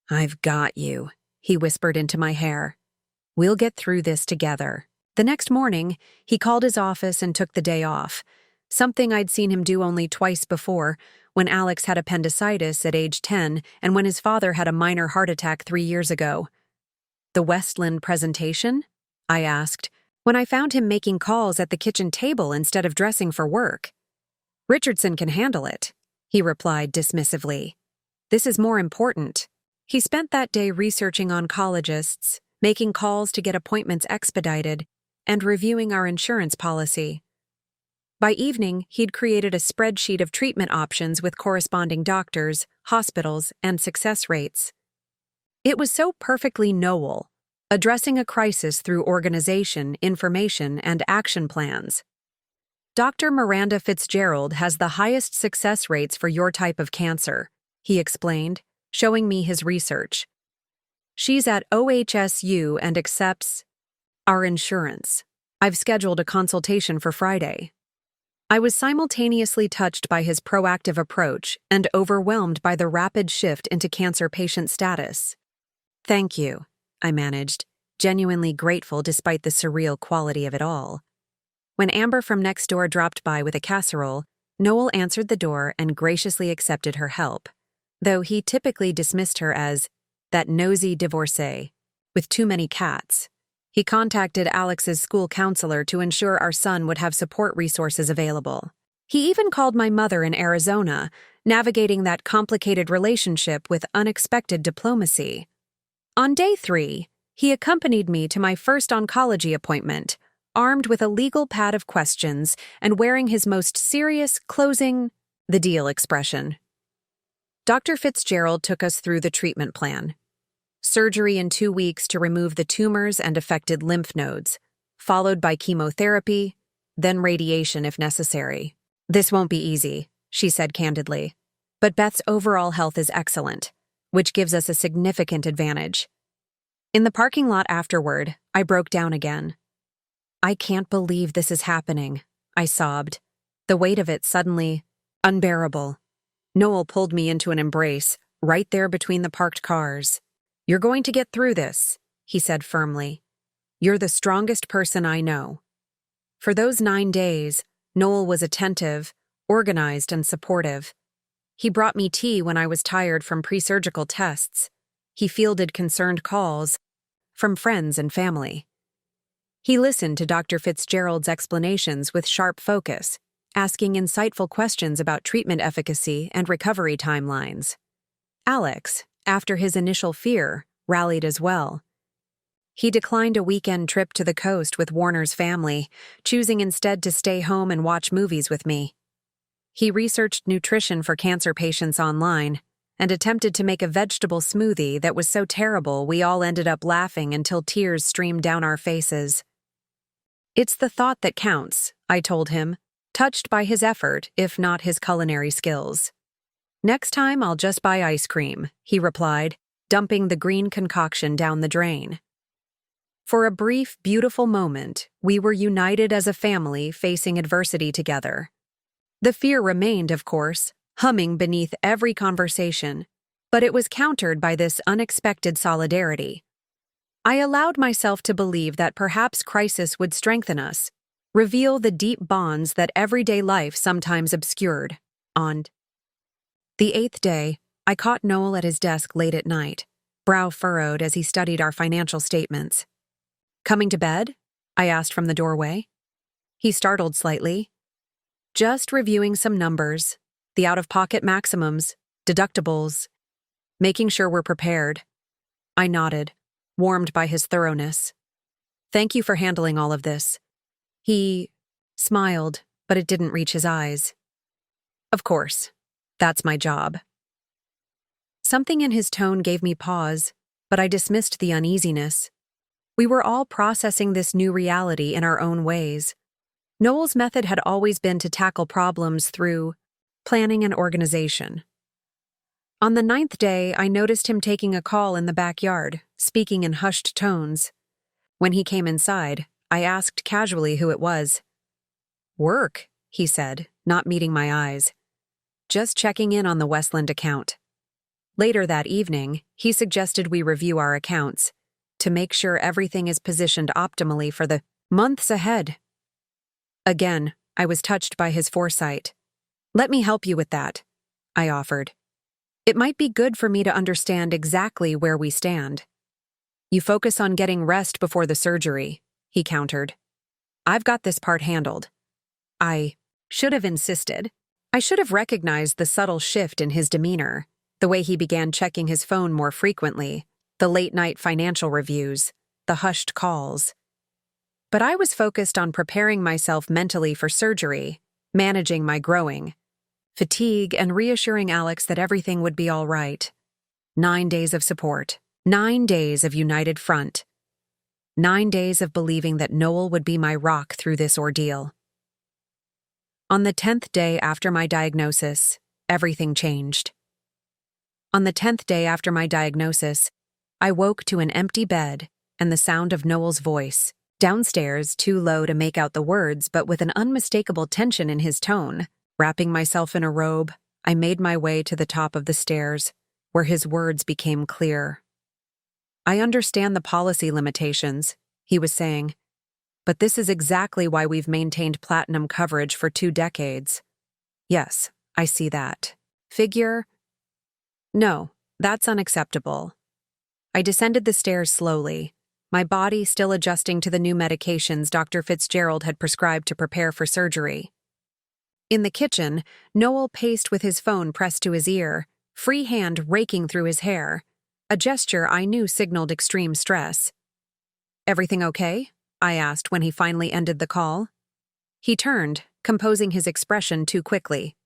"I've got you," he whispered into my hair. "We'll get through this together." The next morning, he called his office and took the day off, something I'd seen him do only twice before, when Alex had appendicitis at age 10 and when his father had a minor heart attack 3 years ago. "The Westland presentation?" I asked, when I found him making calls at the kitchen table instead of dressing for work. "Richardson can handle it," he replied dismissively. "This is more important." He spent that day researching oncologists, making calls to get appointments expedited, and reviewing our insurance policy. By evening, he'd created a spreadsheet of treatment options with corresponding doctors, hospitals, and success rates. It was so perfectly Noel, addressing a crisis through organization, information, and action plans. "Dr. Miranda Fitzgerald has the highest success rates for your type of cancer," he explained, showing me his research. "She's at OHSU and accepts our insurance. I've scheduled a consultation for Friday." I was simultaneously touched by his proactive approach and overwhelmed by the rapid shift into cancer patient status. "Thank you," I managed, genuinely grateful despite the surreal quality of it all. When Amber from next door dropped by with a casserole, Noel answered the door and graciously accepted her help, though he typically dismissed her as that nosy divorcee with too many cats. He contacted Alex's school counselor to ensure our son would have support resources available. He even called my mother in Arizona, navigating that complicated relationship with unexpected diplomacy. On day 3, he accompanied me to my first oncology appointment, armed with a legal pad of questions and wearing his most serious closing the deal expression. Dr. Fitzgerald took us through the treatment plan. Surgery in 2 weeks to remove the tumors and affected lymph nodes, followed by chemotherapy, then radiation if necessary. "This won't be easy," she said candidly, "but Beth's overall health is excellent, which gives us a significant advantage." In the parking lot afterward, I broke down again. "I can't believe this is happening," I sobbed, the weight of it suddenly unbearable. Noel pulled me into an embrace, right there between the parked cars. "You're going to get through this," he said firmly. "You're the strongest person I know." For those 9 days, Noel was attentive, organized and supportive. He brought me tea when I was tired from pre-surgical tests. He fielded concerned calls from friends and family. He listened to Dr. Fitzgerald's explanations with sharp focus, asking insightful questions about treatment efficacy and recovery timelines. Alex, after his initial fear, rallied as well. He declined a weekend trip to the coast with Warner's family, choosing instead to stay home and watch movies with me. He researched nutrition for cancer patients online and attempted to make a vegetable smoothie that was so terrible we all ended up laughing until tears streamed down our faces. "It's the thought that counts," I told him, touched by his effort, if not his culinary skills. "Next time I'll just buy ice cream," he replied, dumping the green concoction down the drain. For a brief, beautiful moment, we were united as a family facing adversity together. The fear remained, of course, humming beneath every conversation, but it was countered by this unexpected solidarity. I allowed myself to believe that perhaps crisis would strengthen us, reveal the deep bonds that everyday life sometimes obscured. On the 8th day, I caught Noel at his desk late at night, brow furrowed as he studied our financial statements. "Coming to bed?" I asked from the doorway. He startled slightly. "Just reviewing some numbers, the out-of-pocket maximums, deductibles, making sure we're prepared." I nodded, warmed by his thoroughness. "Thank you for handling all of this." He smiled, but it didn't reach his eyes. "Of course. That's my job." Something in his tone gave me pause, but I dismissed the uneasiness. We were all processing this new reality in our own ways. Noel's method had always been to tackle problems through planning and organization. On the 9th day, I noticed him taking a call in the backyard, speaking in hushed tones. When he came inside, I asked casually who it was. "Work," he said, not meeting my eyes. "Just checking in on the Westland account." Later that evening, he suggested we review our accounts to make sure everything is positioned optimally for the months ahead. Again, I was touched by his foresight. "Let me help you with that," I offered. "It might be good for me to understand exactly where we stand." "You focus on getting rest before the surgery," he countered. "I've got this part handled." I should have insisted. I should have recognized the subtle shift in his demeanor, the way he began checking his phone more frequently, the late-night financial reviews, the hushed calls. But I was focused on preparing myself mentally for surgery, managing my growing fatigue, and reassuring Alex that everything would be all right. 9 days of support, 9 days of united front, 9 days of believing that Noel would be my rock through this ordeal. On the 10th day after my diagnosis, everything changed. On the 10th day after my diagnosis, I woke to an empty bed and the sound of Noel's voice, downstairs, too low to make out the words but with an unmistakable tension in his tone. Wrapping myself in a robe, I made my way to the top of the stairs, where his words became clear. "I understand the policy limitations," he was saying, "but this is exactly why we've maintained platinum coverage for 2 decades. Yes, I see that. Figure? No, that's unacceptable." I descended the stairs slowly, my body still adjusting to the new medications Dr. Fitzgerald had prescribed to prepare for surgery. In the kitchen, Noel paced with his phone pressed to his ear, free hand raking through his hair, a gesture I knew signaled extreme stress. "Everything okay?" I asked when he finally ended the call. He turned, composing his expression too quickly.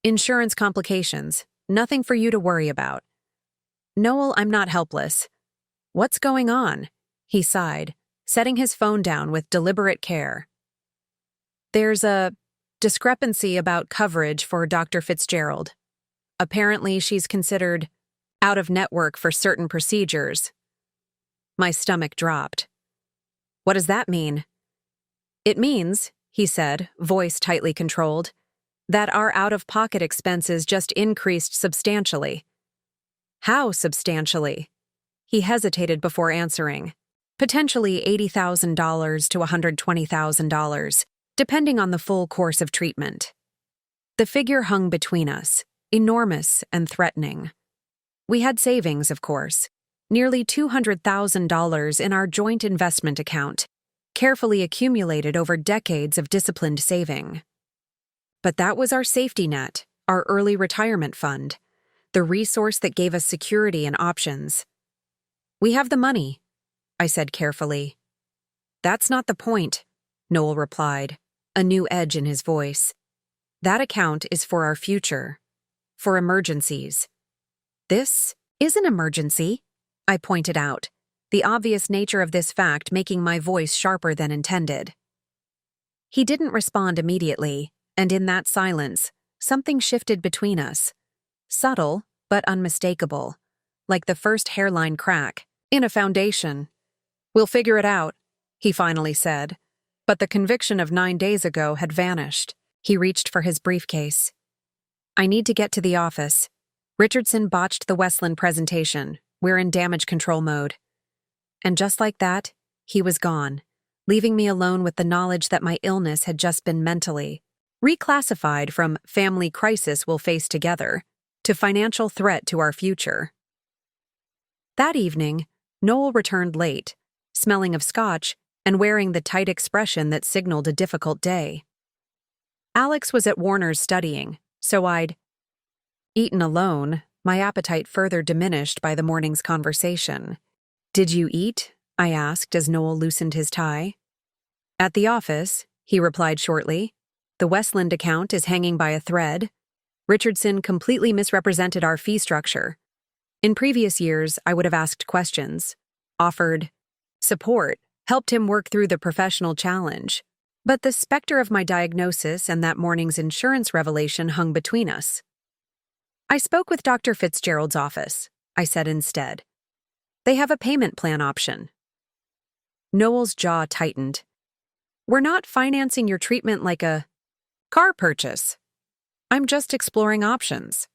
"Insurance complications. Nothing for you to worry about." "Noel, I'm not helpless." "What's going on?" he sighed, setting his phone down with deliberate care. "There's a discrepancy about coverage for Dr. Fitzgerald. Apparently, she's considered out of network for certain procedures." My stomach dropped. "What does that mean?" "It means," he said, voice tightly controlled, "that our out-of-pocket expenses just increased substantially." "How substantially?" He hesitated before answering. "Potentially $80,000 to $120,000, depending on the full course of treatment." The figure hung between us, enormous and threatening. We had savings, of course, nearly $200,000 in our joint investment account, carefully accumulated over decades of disciplined saving. But that was our safety net, our early retirement fund, the resource that gave us security and options. "We have the money," I said carefully. "That's not the point," Noel replied, a new edge in his voice. "That account is for our future, for emergencies." "This is an emergency," I pointed out, the obvious nature of this fact making my voice sharper than intended. He didn't respond immediately, and in that silence, something shifted between us. Subtle, but unmistakable, like the first hairline crack in a foundation. "We'll figure it out," he finally said, but the conviction of 9 days ago had vanished. He reached for his briefcase. "I need to get to the office. Richardson botched the Westland presentation. We're in damage control mode." And just like that, he was gone, leaving me alone with the knowledge that my illness had just been mentally reclassified from family crisis we'll face together to financial threat to our future. That evening, Noel returned late, smelling of scotch and wearing the tight expression that signaled a difficult day. Alex was at Warner's studying, so I'd eaten alone, my appetite further diminished by the morning's conversation. "Did you eat?" I asked as Noel loosened his tie. "At the office," he replied shortly. "The Westland account is hanging by a thread. Richardson completely misrepresented our fee structure. In previous years, I would have asked questions, offered support, helped him work through the professional challenge. But the specter of my diagnosis and that morning's insurance revelation hung between us. "I spoke with Dr. Fitzgerald's office," I said instead. "They have a payment plan option." Noel's jaw tightened. "We're not financing your treatment like a car purchase. I'm just exploring options."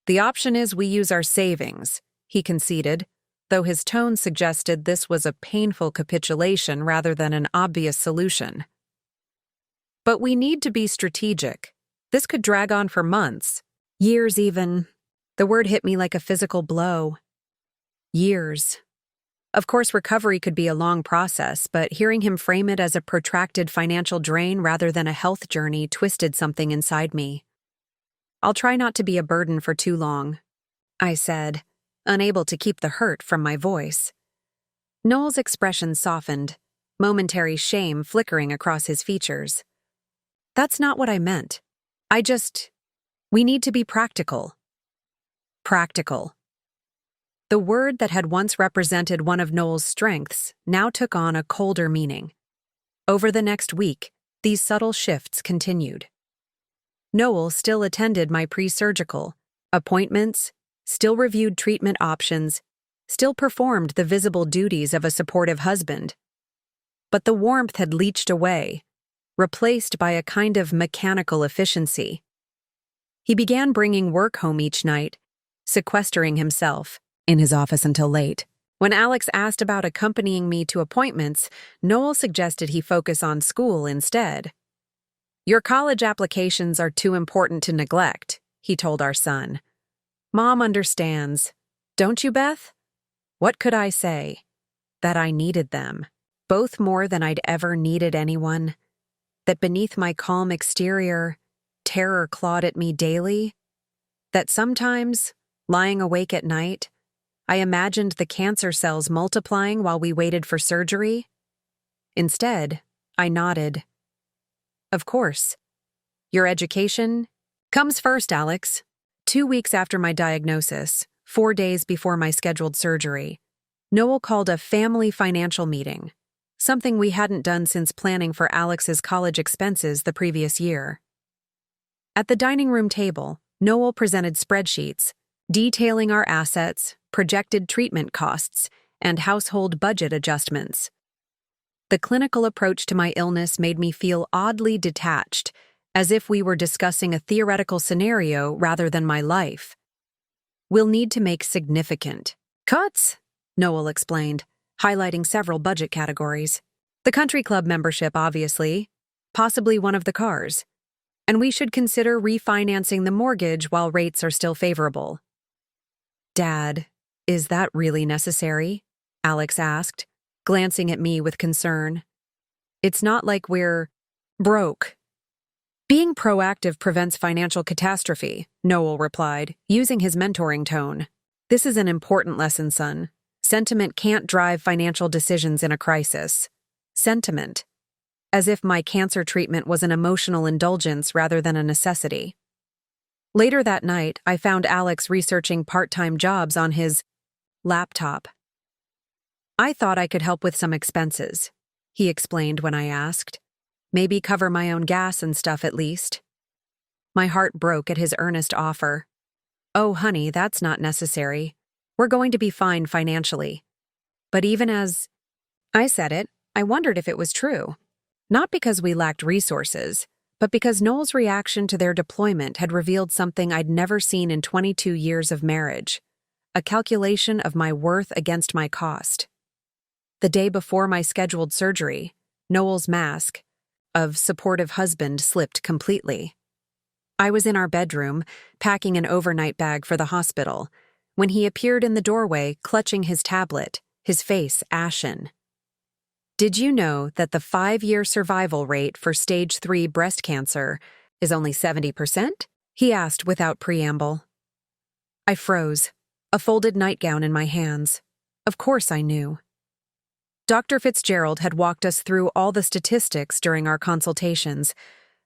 "The option is we use our savings," he conceded, though his tone suggested this was a painful capitulation rather than an obvious solution. "But we need to be strategic. This could drag on for months, years even." The word hit me like a physical blow. Years. Of course, recovery could be a long process, but hearing him frame it as a protracted financial drain rather than a health journey twisted something inside me. "I'll try not to be a burden for too long," I said, unable to keep the hurt from my voice. Noel's expression softened, momentary shame flickering across his features. "That's not what I meant. We need to be practical." Practical. The word that had once represented one of Noel's strengths now took on a colder meaning. Over the next week, these subtle shifts continued. Noel still attended my pre-surgical appointments, still reviewed treatment options, still performed the visible duties of a supportive husband. But the warmth had leached away, replaced by a kind of mechanical efficiency. He began bringing work home each night, sequestering himself in his office until late. When Alex asked about accompanying me to appointments, Noel suggested he focus on school instead. "Your college applications are too important to neglect," he told our son. "Mom understands. Don't you, Beth?" What could I say? That I needed them, both more than I'd ever needed anyone. That beneath my calm exterior, terror clawed at me daily. That sometimes, lying awake at night, I imagined the cancer cells multiplying while we waited for surgery. Instead, I nodded. "Of course. Your education comes first, Alex." 2 weeks after my diagnosis, 4 days before my scheduled surgery, Noel called a family financial meeting, something we hadn't done since planning for Alex's college expenses the previous year. At the dining room table, Noel presented spreadsheets detailing our assets, projected treatment costs, and household budget adjustments. The clinical approach to my illness made me feel oddly detached, as if we were discussing a theoretical scenario rather than my life. "We'll need to make significant cuts," Noel explained, highlighting several budget categories. "The country club membership, obviously, possibly one of the cars. and we should consider refinancing the mortgage while rates are still favorable. Dad, is that really necessary? Alex asked, glancing at me with concern. It's not like we're broke. Being proactive prevents financial catastrophe, Noel replied, using his mentoring tone. This is an important lesson, son. Sentiment can't drive financial decisions in a crisis. Sentiment. As if my cancer treatment was an emotional indulgence rather than a necessity. Later that night, I found Alex researching part-time jobs on his laptop. I thought I could help with some expenses, he explained when I asked. Maybe cover my own gas and stuff at least. My heart broke at his earnest offer. Oh, honey, that's not necessary. We're going to be fine financially. But even as I said it, I wondered if it was true. Not because we lacked resources, but because Noel's reaction to their deployment had revealed something I'd never seen in 22 years of marriage. A calculation of my worth against my cost. The day before my scheduled surgery, Noel's mask of supportive husband slipped completely. I was in our bedroom, packing an overnight bag for the hospital, when he appeared in the doorway clutching his tablet, his face ashen. Did you know that the 5-year survival rate for stage 3 breast cancer is only 70%? He asked without preamble. I froze, a folded nightgown in my hands. Of course I knew. Dr. Fitzgerald had walked us through all the statistics during our consultations,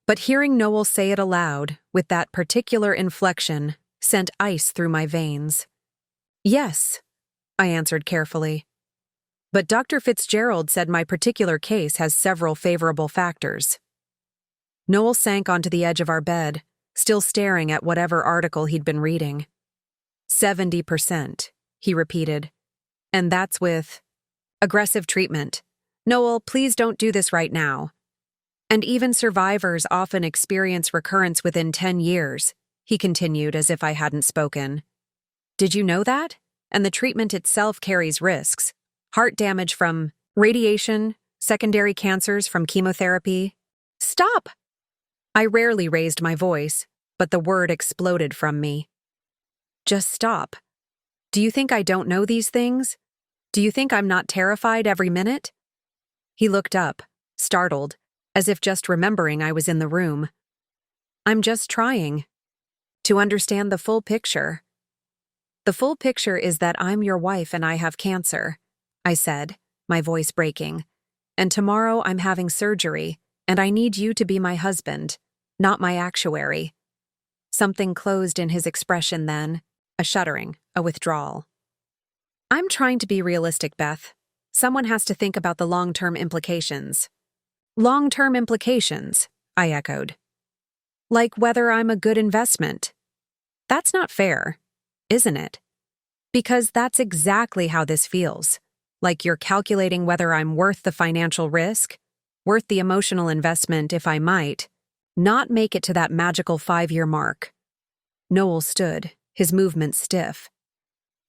but hearing Noel say it aloud, with that particular inflection, sent ice through my veins. Yes, I answered carefully. But Dr. Fitzgerald said my particular case has several favorable factors. Noel sank onto the edge of our bed, still staring at whatever article he'd been reading. 70%, he repeated. And that's with aggressive treatment. Noel, please don't do this right now. And even survivors often experience recurrence within 10 years, he continued as if I hadn't spoken. Did you know that? And the treatment itself carries risks. Heart damage from radiation, secondary cancers from chemotherapy. Stop! I rarely raised my voice, but the word exploded from me. Just stop. Do you think I don't know these things? Do you think I'm not terrified every minute? He looked up, startled, as if just remembering I was in the room. I'm just trying to understand the full picture. The full picture is that I'm your wife and I have cancer, I said, my voice breaking. And tomorrow I'm having surgery, and I need you to be my husband, not my actuary. Something closed in his expression then, a shuddering, a withdrawal. I'm trying to be realistic, Beth. Someone has to think about the long-term implications. Long-term implications, I echoed. Like whether I'm a good investment. That's not fair, isn't it? Because that's exactly how this feels. Like you're calculating whether I'm worth the financial risk, worth the emotional investment if I might, not make it to that magical 5-year mark. Noel stood, his movements stiff.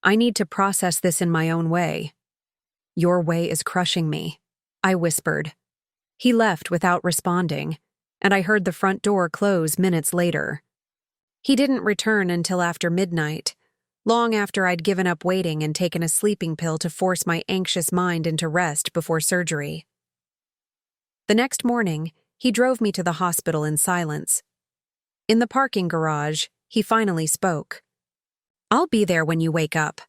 I need to process this in my own way. Your way is crushing me, I whispered. He left without responding, and I heard the front door close minutes later. He didn't return until after midnight, long after I'd given up waiting and taken a sleeping pill to force my anxious mind into rest before surgery. The next morning, he drove me to the hospital in silence. In the parking garage, he finally spoke. I'll be there when you wake up.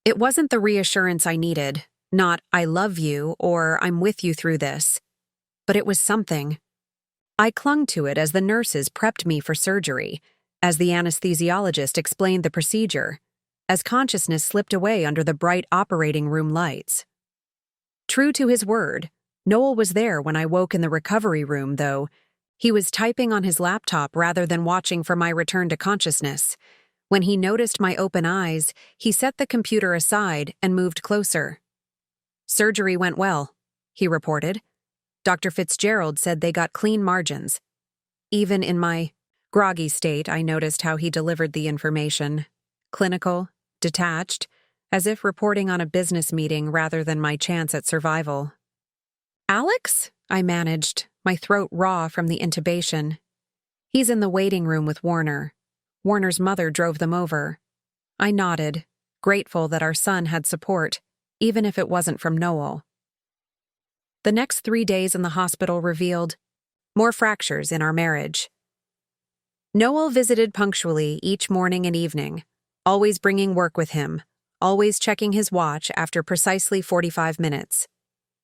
It wasn't the reassurance I needed, not I love you or I'm with you through this. But it was something. I clung to it as the nurses prepped me for surgery, as the anesthesiologist explained the procedure, as consciousness slipped away under the bright operating room lights. True to his word, Noel was there when I woke in the recovery room, though. He was typing on his laptop rather than watching for my return to consciousness. When he noticed my open eyes, he set the computer aside and moved closer. Surgery went well, he reported. Dr. Fitzgerald said they got clean margins. Even in my groggy state, I noticed how he delivered the information. Clinical, detached, as if reporting on a business meeting rather than my chance at survival. Alex? I managed, my throat raw from the intubation. He's in the waiting room with Warner. Warner's mother drove them over. I nodded, grateful that our son had support, even if it wasn't from Noel. The next 3 days in the hospital revealed more fractures in our marriage. Noel visited punctually each morning and evening, always bringing work with him, always checking his watch after precisely 45 minutes.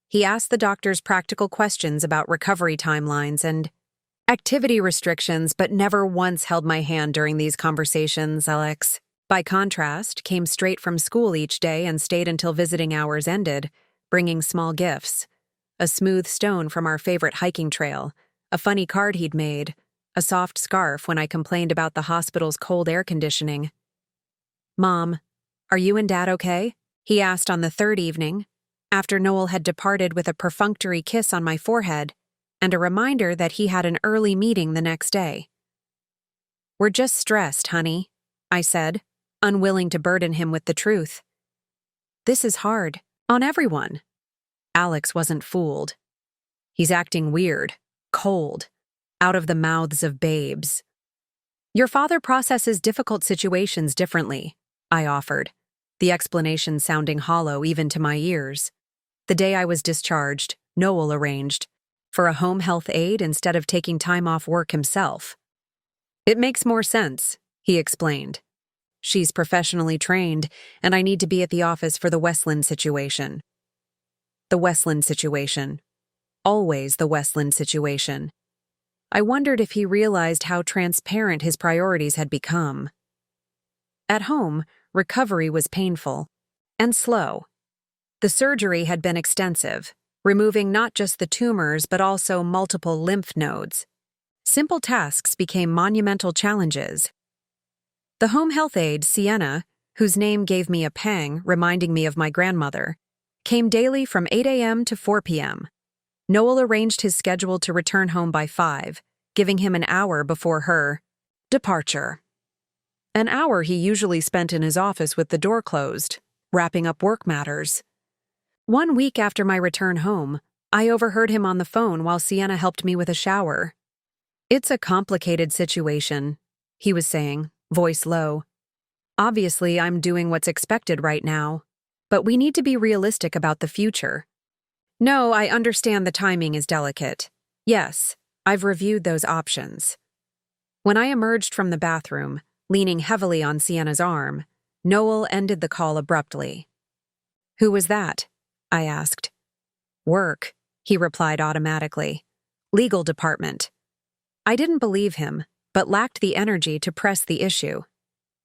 He asked the doctors practical questions about recovery timelines and activity restrictions, but never once held my hand during these conversations, Alex. By contrast, came straight from school each day and stayed until visiting hours ended, bringing small gifts. A smooth stone from our favorite hiking trail, a funny card he'd made, a soft scarf when I complained about the hospital's cold air conditioning. "Mom, are you and Dad okay?" he asked on the third evening, after Noel had departed with a perfunctory kiss on my forehead and a reminder that he had an early meeting the next day. "We're just stressed, honey," I said, unwilling to burden him with the truth. "This is hard, on everyone." Alex wasn't fooled. "He's acting weird, cold, out of the mouths of babes." "Your father processes difficult situations differently," I offered, the explanation sounding hollow even to my ears. The day I was discharged, Noel arranged for a home health aide instead of taking time off work himself. "It makes more sense," he explained. "She's professionally trained, and I need to be at the office for the Westland situation." The Westland situation. Always the Westland situation. I wondered if he realized how transparent his priorities had become. At home, recovery was painful and slow. The surgery had been extensive, removing not just the tumors but also multiple lymph nodes. Simple tasks became monumental challenges. The home health aide, Sienna, whose name gave me a pang, reminding me of my grandmother, came daily from 8 a.m. to 4 p.m. Noel arranged his schedule to return home by 5, giving him an hour before her departure. An hour he usually spent in his office with the door closed, wrapping up work matters. 1 week after my return home, I overheard him on the phone while Sienna helped me with a shower. "It's a complicated situation," he was saying, voice low. "Obviously, I'm doing what's expected right now, but we need to be realistic about the future. No, I understand the timing is delicate. Yes, I've reviewed those options." When I emerged from the bathroom, leaning heavily on Sienna's arm, Noel ended the call abruptly. "Who was that?" I asked. "Work," he replied automatically. "Legal department." I didn't believe him, but lacked the energy to press the issue.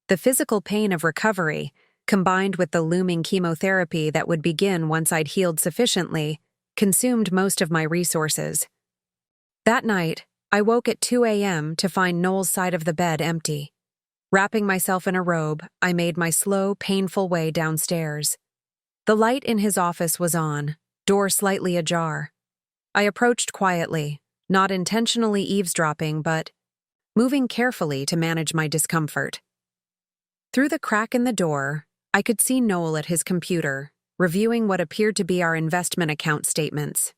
The physical pain of recovery, combined with the looming chemotherapy that would begin once I'd healed sufficiently, consumed most of my resources. That night, I woke at 2 a.m. to find Noel's side of the bed empty. Wrapping myself in a robe, I made my slow, painful way downstairs. The light in his office was on, door slightly ajar. I approached quietly, not intentionally eavesdropping, but moving carefully to manage my discomfort. Through the crack in the door, I could see Noel at his computer, reviewing what appeared to be our investment account statements.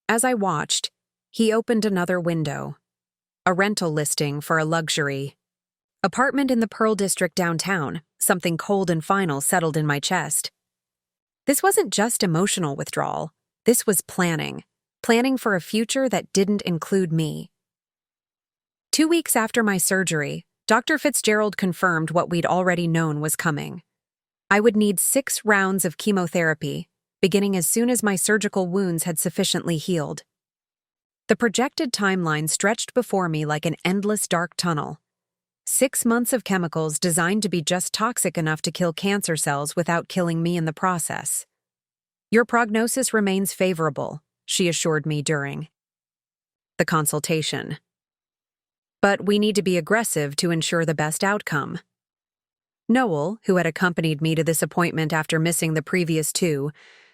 As I watched, he opened another window. A rental listing for a luxury apartment in the Pearl District downtown. Something cold and final settled in my chest. This wasn't just emotional withdrawal. This was planning. Planning for a future that didn't include me. 2 weeks after my surgery, Dr. Fitzgerald confirmed what we'd already known was coming. I would need 6 rounds of chemotherapy, beginning as soon as my surgical wounds had sufficiently healed. The projected timeline stretched before me like an endless dark tunnel. 6 months of chemicals designed to be just toxic enough to kill cancer cells without killing me in the process. "Your prognosis remains favorable," she assured me during the consultation. "But we need to be aggressive to ensure the best outcome." Noel, who had accompanied me to this appointment after missing the previous 2,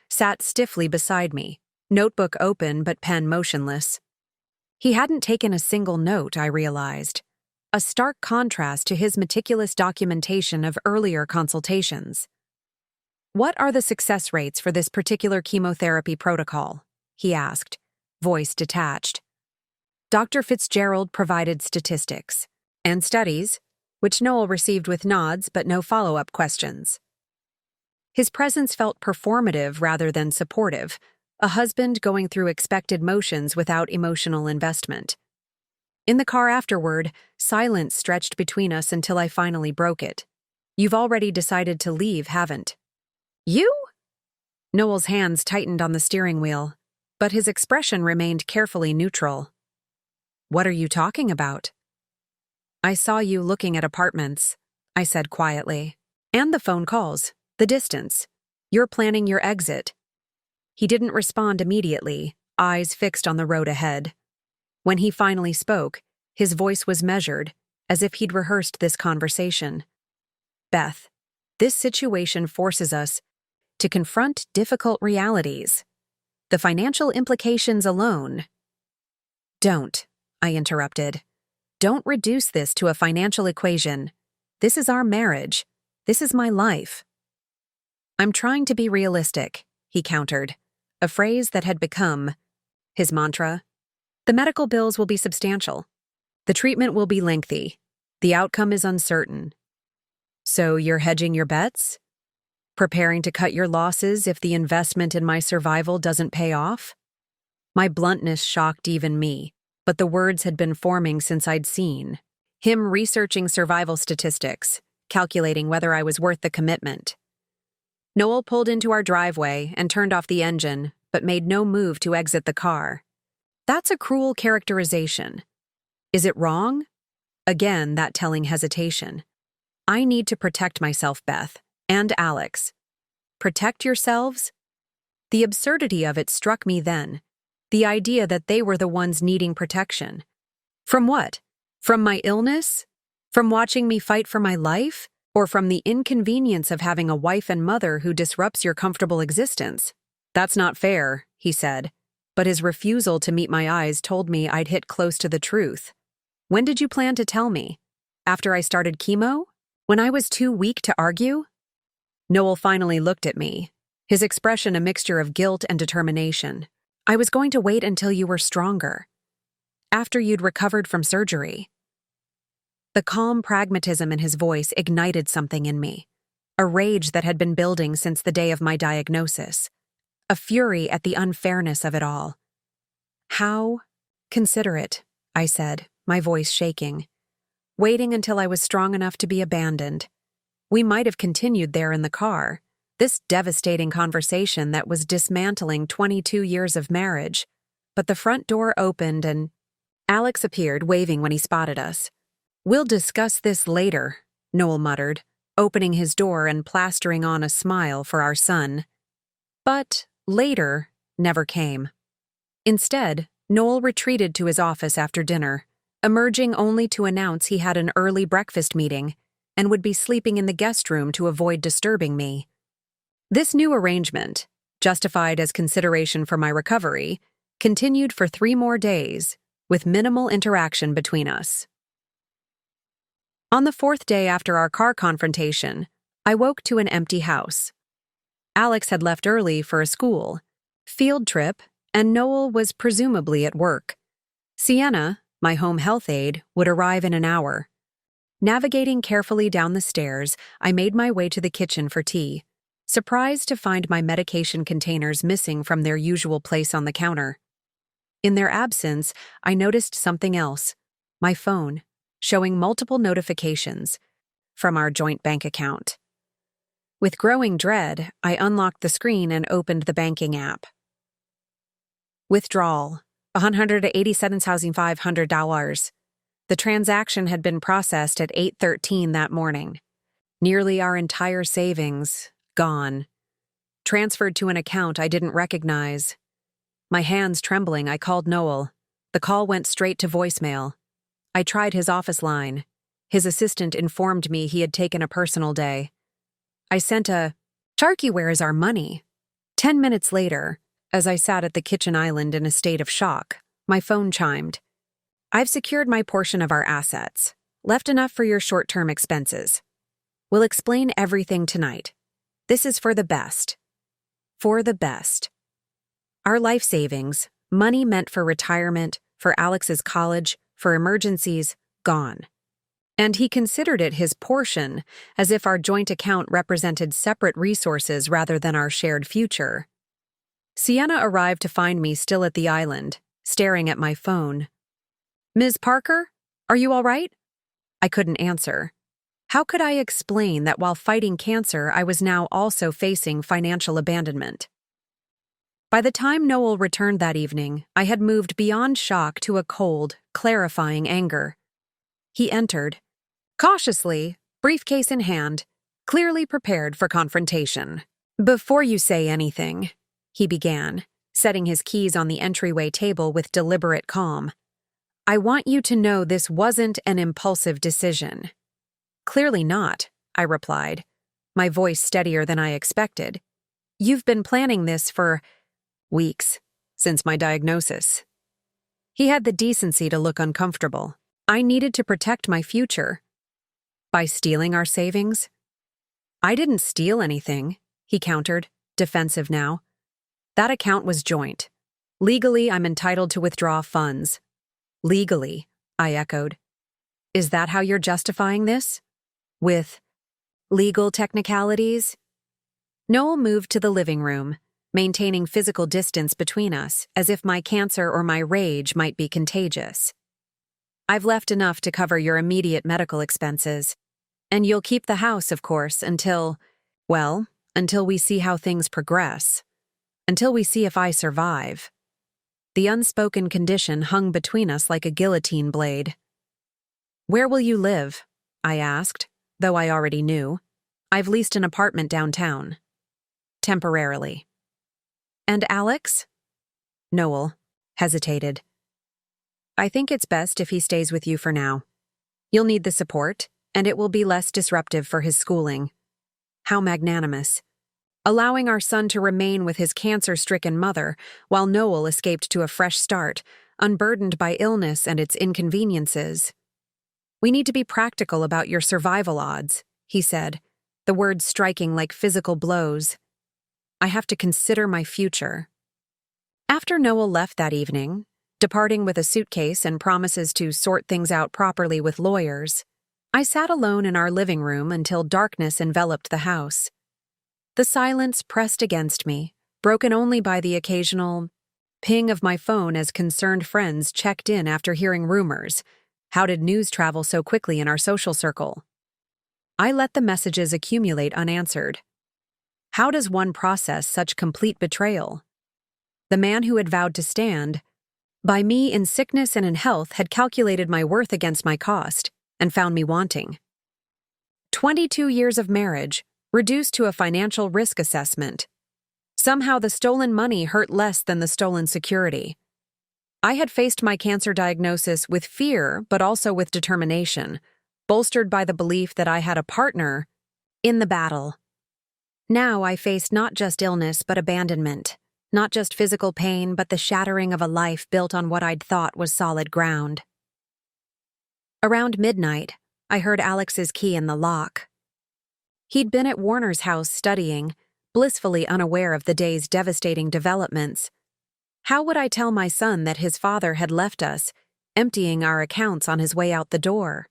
sat stiffly beside me, notebook open but pen motionless. He hadn't taken a single note, I realized. A stark contrast to his meticulous documentation of earlier consultations. "What are the success rates for this particular chemotherapy protocol?" he asked, voice detached. Dr. Fitzgerald provided statistics and studies, which Noel received with nods but no follow-up questions. His presence felt performative rather than supportive, a husband going through expected motions without emotional investment. In the car afterward, silence stretched between us until I finally broke it. "You've already decided to leave, haven't you?" Noel's hands tightened on the steering wheel, but his expression remained carefully neutral. "What are you talking about?" "I saw you looking at apartments," I said quietly. "And the phone calls, the distance. You're planning your exit." He didn't respond immediately, eyes fixed on the road ahead. When he finally spoke, his voice was measured, as if he'd rehearsed this conversation. "Beth, this situation forces us to confront difficult realities. The financial implications alone—" "Don't," I interrupted. "Don't reduce this to a financial equation. This is our marriage. This is my life." "I'm trying to be realistic," he countered, a phrase that had become his mantra. "The medical bills will be substantial. The treatment will be lengthy. The outcome is uncertain. So you're hedging your bets? Preparing to cut your losses if the investment in my survival doesn't pay off?" My bluntness shocked even me, but the words had been forming since I'd seen him researching survival statistics, calculating whether I was worth the commitment. Noel pulled into our driveway and turned off the engine, but made no move to exit the car. "That's a cruel characterization. Is it wrong?" Again, that telling hesitation. "I need to protect myself, Beth, and Alex." "Protect yourselves?" The absurdity of it struck me then. The idea that they were the ones needing protection. From what? From my illness? From watching me fight for my life? Or from the inconvenience of having a wife and mother who disrupts your comfortable existence? "That's not fair," he said, but his refusal to meet my eyes told me I'd hit close to the truth. "When did you plan to tell me? After I started chemo? When I was too weak to argue?" Noel finally looked at me, his expression a mixture of guilt and determination. "I was going to wait until you were stronger. After you'd recovered from surgery." The calm pragmatism in his voice ignited something in me, a rage that had been building since the day of my diagnosis, a fury at the unfairness of it all. "How considerate," I said, my voice shaking. "Waiting until I was strong enough to be abandoned. We might have continued there in the car, this devastating conversation that was dismantling 22 years of marriage, but the front door opened and Alex appeared, waving when he spotted us. "We'll discuss this later," Noel muttered, opening his door and plastering on a smile for our son. But later never came. Instead, Noel retreated to his office after dinner, emerging only to announce he had an early breakfast meeting and would be sleeping in the guest room to avoid disturbing me. This new arrangement, justified as consideration for my recovery, continued for 3 more days, with minimal interaction between us. On the 4th day after our car confrontation, I woke to an empty house. Alex had left early for a school field trip, and Noel was presumably at work. Sienna, my home health aide, would arrive in an hour. Navigating carefully down the stairs, I made my way to the kitchen for tea, surprised to find my medication containers missing from their usual place on the counter. In their absence, I noticed something else, my phone, showing multiple notifications from our joint bank account. With growing dread, I unlocked the screen and opened the banking app. Withdrawal, $187,500. The transaction had been processed at 8:13 that morning. Nearly our entire savings, gone. Transferred to an account I didn't recognize. My hands trembling, I called Noel. The call went straight to voicemail. I tried his office line. His assistant informed me he had taken a personal day. I sent a, "Sharky, where is our money?" 10 minutes later, as I sat at the kitchen island in a state of shock, my phone chimed. "I've secured my portion of our assets. Left enough for your short-term expenses. We'll explain everything tonight. This is for the best. For the best. Our life savings, money meant for retirement, for Alex's college, for emergencies, gone. And he considered it his portion, as if our joint account represented separate resources rather than our shared future. Sienna arrived to find me still at the island, staring at my phone. "Ms. Parker, are you all right?" I couldn't answer. How could I explain that while fighting cancer, I was now also facing financial abandonment? By the time Noel returned that evening, I had moved beyond shock to a cold, clarifying anger. He entered, cautiously, briefcase in hand, clearly prepared for confrontation. "Before you say anything," he began, setting his keys on the entryway table with deliberate calm, "I want you to know this wasn't an impulsive decision." "Clearly not," I replied, my voice steadier than I expected. "You've been planning this for weeks, since my diagnosis." He had the decency to look uncomfortable. I needed to protect my future. By stealing our savings? "I didn't steal anything," he countered, defensive now. "That account was joint. Legally, I'm entitled to withdraw funds." "Legally," I echoed. "Is that how you're justifying this? With legal technicalities?" Noel moved to the living room, maintaining physical distance between us, as if my cancer or my rage might be contagious. "I've left enough to cover your immediate medical expenses. And you'll keep the house, of course, until we see how things progress. Until we see if I survive." The unspoken condition hung between us like a guillotine blade. "Where will you live?" I asked, though I already knew. "I've leased an apartment downtown." "Temporarily." "And Alex?" Noel hesitated. "I think it's best if he stays with you for now. You'll need the support, and it will be less disruptive for his schooling." How magnanimous. Allowing our son to remain with his cancer-stricken mother, while Noel escaped to a fresh start, unburdened by illness and its inconveniences. "We need to be practical about your survival odds," he said, the words striking like physical blows. "I have to consider my future." After Noel left that evening, departing with a suitcase and promises to sort things out properly with lawyers, I sat alone in our living room until darkness enveloped the house. The silence pressed against me, broken only by the occasional ping of my phone as concerned friends checked in after hearing rumors. How did news travel so quickly in our social circle? I let the messages accumulate unanswered. How does one process such complete betrayal? The man who had vowed to stand by me in sickness and in health had calculated my worth against my cost and found me wanting. 22 years of marriage, reduced to a financial risk assessment. Somehow the stolen money hurt less than the stolen security. I had faced my cancer diagnosis with fear, but also with determination, bolstered by the belief that I had a partner in the battle. Now I faced not just illness, but abandonment. Not just physical pain, but the shattering of a life built on what I'd thought was solid ground. Around midnight, I heard Alex's key in the lock. He'd been at Warner's house studying, blissfully unaware of the day's devastating developments. How would I tell my son that his father had left us, emptying our accounts on his way out the door?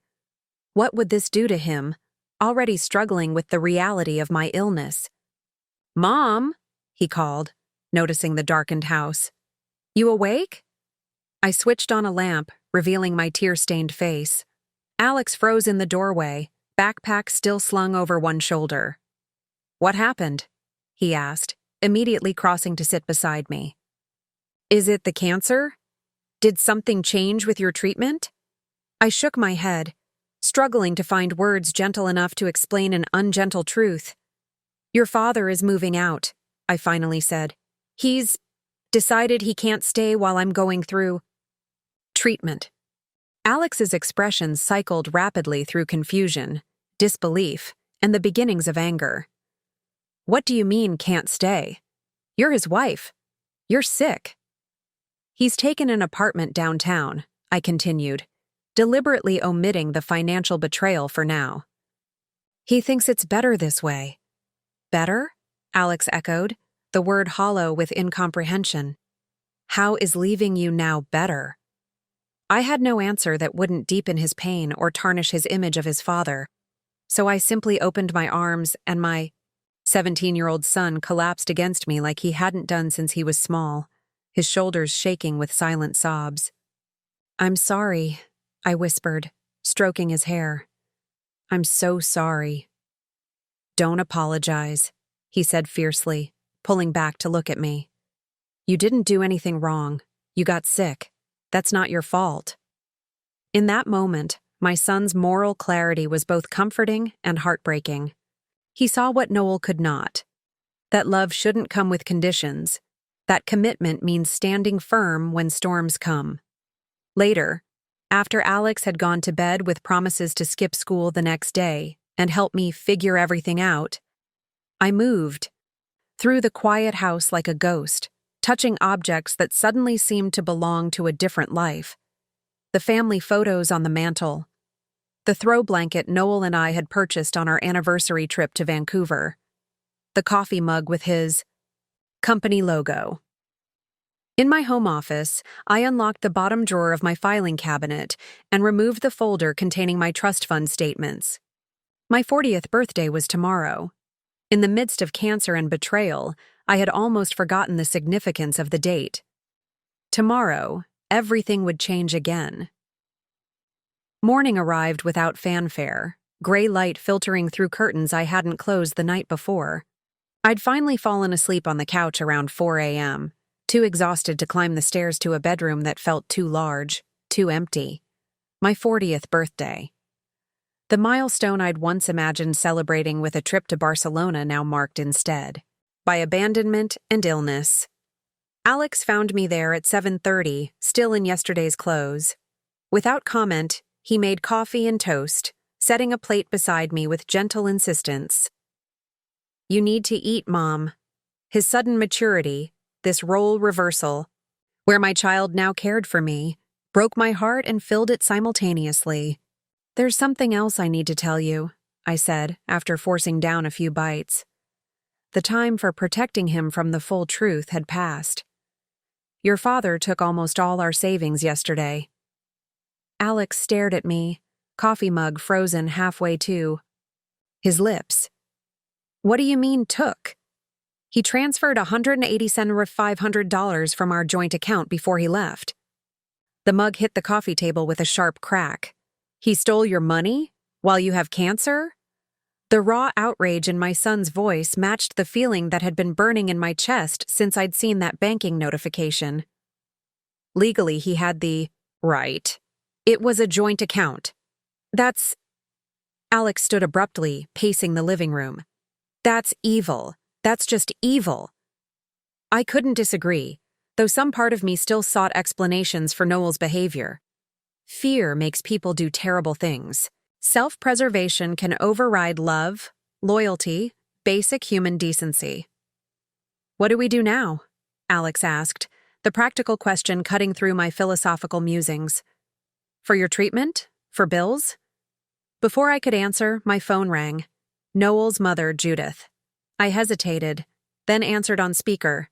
What would this do to him, already struggling with the reality of my illness? "Mom," he called, noticing the darkened house. "You awake?" I switched on a lamp, revealing my tear-stained face. Alex froze in the doorway, backpack still slung over one shoulder. "What happened?" he asked, immediately crossing to sit beside me. "Is it the cancer? Did something change with your treatment?" I shook my head, struggling to find words gentle enough to explain an ungentle truth. "Your father is moving out," I finally said. "He's decided he can't stay while I'm going through treatment." Alex's expression cycled rapidly through confusion, disbelief, and the beginnings of anger. "What do you mean, can't stay? You're his wife. You're sick." "He's taken an apartment downtown," I continued, deliberately omitting the financial betrayal for now. "He thinks it's better this way." "Better?" Alex echoed, the word hollow with incomprehension. "How is leaving you now better?" I had no answer that wouldn't deepen his pain or tarnish his image of his father, so I simply opened my arms and my 17-year-old son collapsed against me like he hadn't done since he was small, his shoulders shaking with silent sobs. "I'm sorry," I whispered, stroking his hair. "I'm so sorry." "Don't apologize," he said fiercely, pulling back to look at me. "You didn't do anything wrong. You got sick. That's not your fault." In that moment, my son's moral clarity was both comforting and heartbreaking. He saw what Noel could not. That love shouldn't come with conditions. That commitment means standing firm when storms come. Later, after Alex had gone to bed with promises to skip school the next day and help me figure everything out, I moved through the quiet house like a ghost, touching objects that suddenly seemed to belong to a different life. The family photos on the mantel, the throw blanket Noel and I had purchased on our anniversary trip to Vancouver, the coffee mug with his company logo. In my home office, I unlocked the bottom drawer of my filing cabinet and removed the folder containing my trust fund statements. My 40th birthday was tomorrow. In the midst of cancer and betrayal, I had almost forgotten the significance of the date. Tomorrow, everything would change again. Morning arrived without fanfare, gray light filtering through curtains I hadn't closed the night before. I'd finally fallen asleep on the couch around 4 a.m., too exhausted to climb the stairs to a bedroom that felt too large, too empty. My 40th birthday. The milestone I'd once imagined celebrating with a trip to Barcelona now marked instead by abandonment and illness. Alex found me there at 7:30, still in yesterday's clothes. Without comment, he made coffee and toast, setting a plate beside me with gentle insistence. "You need to eat, Mom." His sudden maturity, this role reversal, where my child now cared for me, broke my heart and filled it simultaneously. "There's something else I need to tell you," I said, after forcing down a few bites. The time for protecting him from the full truth had passed. "Your father took almost all our savings yesterday." Alex stared at me, coffee mug frozen halfway to his lips. "What do you mean, took?" "He transferred $187,500 from our joint account before he left." The mug hit the coffee table with a sharp crack. "He stole your money? While you have cancer?" The raw outrage in my son's voice matched the feeling that had been burning in my chest since I'd seen that banking notification. Legally, he had the right. It was a joint account. "That's—" Alex stood abruptly, pacing the living room. "That's evil. That's just evil." I couldn't disagree, though some part of me still sought explanations for Noel's behavior. Fear makes people do terrible things. Self-preservation can override love, loyalty, basic human decency. "What do we do now?" Alex asked, the practical question cutting through my philosophical musings. "For your treatment? For bills?" Before I could answer, my phone rang. Noel's mother, Judith. I hesitated, then answered on speaker.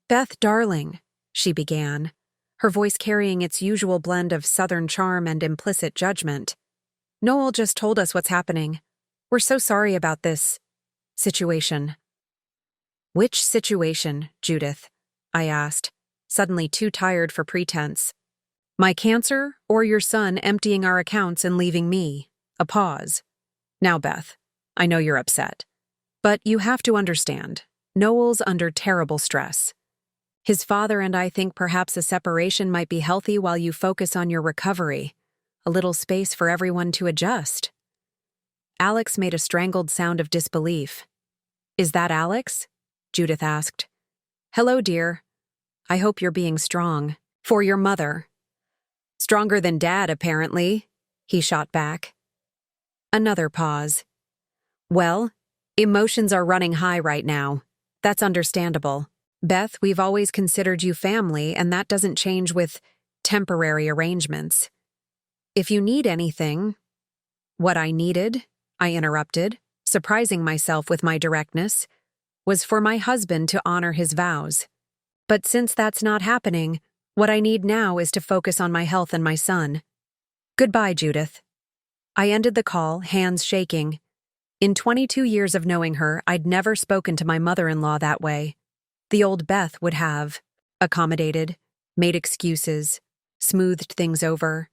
"Beth, darling," she began, her voice carrying its usual blend of southern charm and implicit judgment. "Noel just told us what's happening. We're so sorry about this situation." "Which situation, Judith?" I asked, suddenly too tired for pretense. "My cancer or your son emptying our accounts and leaving me?" A pause. "Now, Beth, I know you're upset. But you have to understand, Noel's under terrible stress. His father and I think perhaps a separation might be healthy while you focus on your recovery. A little space for everyone to adjust." Alex made a strangled sound of disbelief. "Is that Alex?" Judith asked. "Hello, dear. I hope you're being strong. For your mother." "Stronger than Dad, apparently," he shot back. Another pause. "Well, emotions are running high right now. That's understandable. Beth, we've always considered you family, and that doesn't change with temporary arrangements. If you need anything—" What I needed, I interrupted, surprising myself with my directness, was for my husband to honor his vows. But since that's not happening, What I need now is to focus on my health and my son. Goodbye, Judith. I ended the call, hands shaking. In 22 years of knowing her, I'd never spoken to my mother-in-law that way. The old Beth would have accommodated, made excuses, smoothed things over.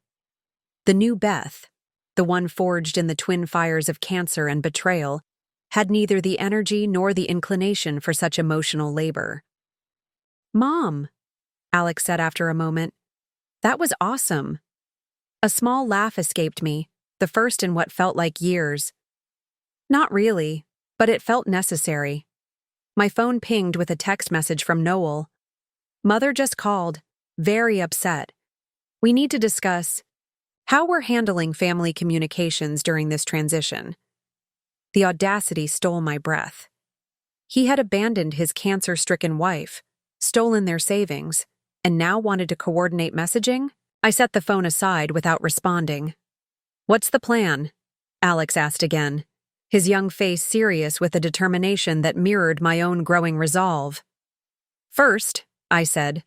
The new Beth, the one forged in the twin fires of cancer and betrayal, had neither the energy nor the inclination for such emotional labor. "Mom," Alex said after a moment, "that was awesome." A small laugh escaped me, the first in what felt like years. Not really, but it felt necessary. My phone pinged with a text message from Noel. "Mother just called, very upset. We need to discuss how we're handling family communications during this transition." The audacity stole my breath. He had abandoned his cancer-stricken wife, stolen their savings, and now wanted to coordinate messaging? I set the phone aside without responding. "What's the plan?" Alex asked again, his young face serious with a determination that mirrored my own growing resolve. "First," I said,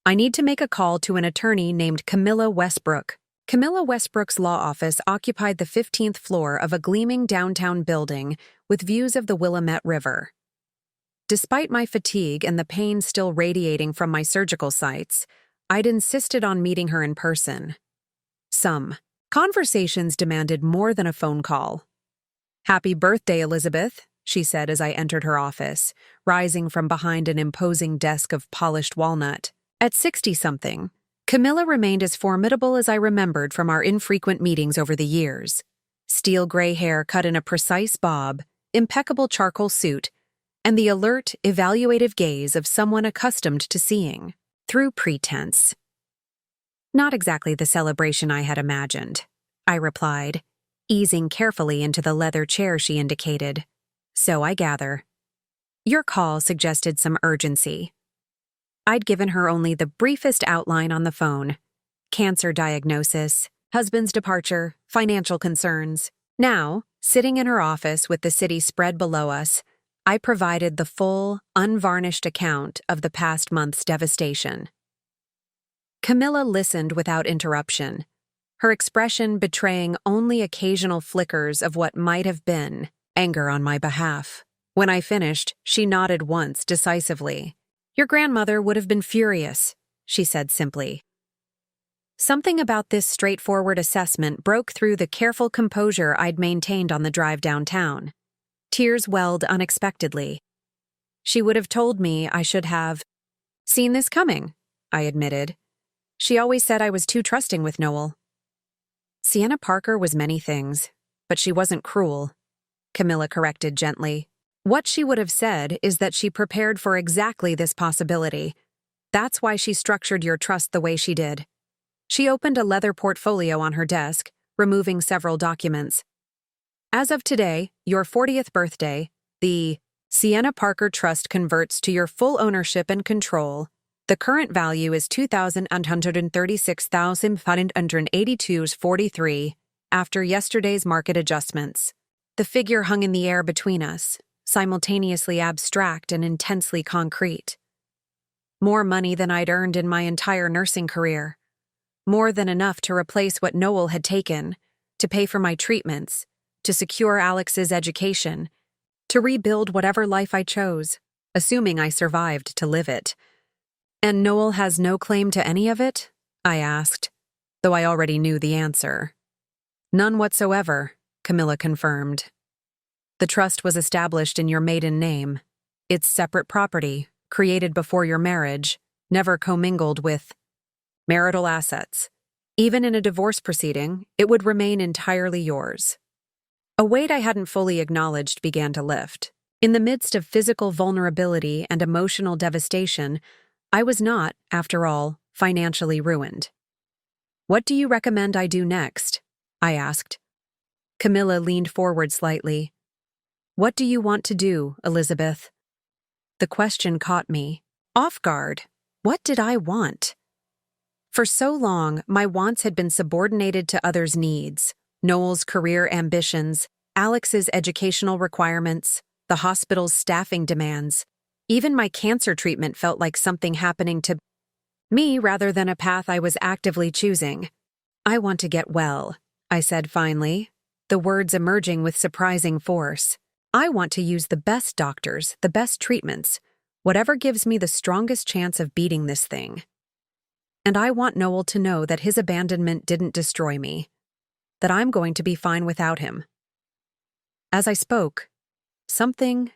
"I need to make a call to an attorney named Camilla Westbrook." Camilla Westbrook's law office occupied the 15th floor of a gleaming downtown building with views of the Willamette River. Despite my fatigue and the pain still radiating from my surgical sites, I'd insisted on meeting her in person. Some conversations demanded more than a phone call. "Happy birthday, Elizabeth," she said as I entered her office, rising from behind an imposing desk of polished walnut. At 60-something, Camilla remained as formidable as I remembered from our infrequent meetings over the years. Steel gray hair cut in a precise bob, impeccable charcoal suit, and the alert, evaluative gaze of someone accustomed to seeing through pretense. "Not exactly the celebration I had imagined," I replied, easing carefully into the leather chair she indicated. "So I gather. Your call suggested some urgency." I'd given her only the briefest outline on the phone. Cancer diagnosis, husband's departure, financial concerns. Now, sitting in her office with the city spread below us, I provided the full, unvarnished account of the past month's devastation. Camilla listened without interruption, her expression betraying only occasional flickers of what might have been anger on my behalf. When I finished, she nodded once decisively. "Your grandmother would have been furious," she said simply. Something about this straightforward assessment broke through the careful composure I'd maintained on the drive downtown. Tears welled unexpectedly. "She would have told me I should have seen this coming," I admitted. "She always said I was too trusting with Noel." "Sienna Parker was many things, but she wasn't cruel," Camilla corrected gently. "What she would have said is that she prepared for exactly this possibility. That's why she structured your trust the way she did." She opened a leather portfolio on her desk, removing several documents. "As of today, your 40th birthday, the Sienna Parker Trust converts to your full ownership and control. The current value is $2,136,582.43 after yesterday's market adjustments." The figure hung in the air between us, simultaneously abstract and intensely concrete. More money than I'd earned in my entire nursing career. More than enough to replace what Noel had taken, to pay for my treatments, to secure Alex's education, to rebuild whatever life I chose, assuming I survived to live it. "And Noel has no claim to any of it?" I asked, though I already knew the answer. "None whatsoever," Camilla confirmed. "The trust was established in your maiden name. It's separate property, created before your marriage, never commingled with marital assets. Even in a divorce proceeding, it would remain entirely yours." A weight I hadn't fully acknowledged began to lift. In the midst of physical vulnerability and emotional devastation, I was not, after all, financially ruined. "What do you recommend I do next?" I asked. Camilla leaned forward slightly. "What do you want to do, Elizabeth?" The question caught me off guard. What did I want? For so long, my wants had been subordinated to others' needs. Noel's career ambitions, Alex's educational requirements, the hospital's staffing demands. Even my cancer treatment felt like something happening to Me rather than a path I was actively choosing. I want to get well, I said finally, the words emerging with surprising force. I want to use the best doctors, the best treatments, whatever gives me the strongest chance of beating this thing. And I want Noel to know that his abandonment didn't destroy me, that I'm going to be fine without him. As I spoke, something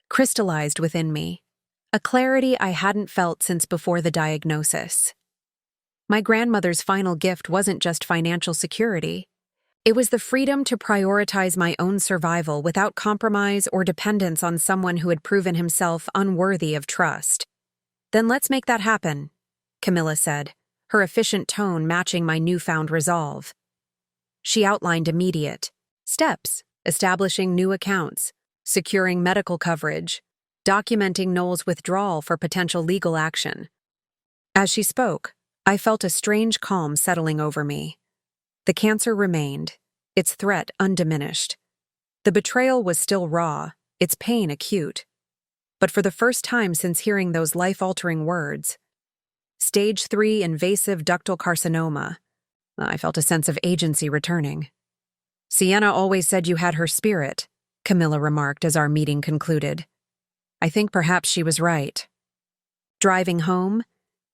crystallized within me, a clarity I hadn't felt since before the diagnosis. My grandmother's final gift wasn't just financial security. It was the freedom to prioritize my own survival without compromise or dependence on someone who had proven himself unworthy of trust. Then let's make that happen, Camilla said, her efficient tone matching my newfound resolve. She outlined immediate steps, establishing new accounts, securing medical coverage, documenting Noel's withdrawal for potential legal action. As she spoke, I felt a strange calm settling over me. The cancer remained, its threat undiminished. The betrayal was still raw, its pain acute. But for the first time since hearing those life-altering words, Stage 3 invasive ductal carcinoma, I felt a sense of agency returning. Sienna always said you had her spirit, Camilla remarked as our meeting concluded. I think perhaps she was right. Driving home,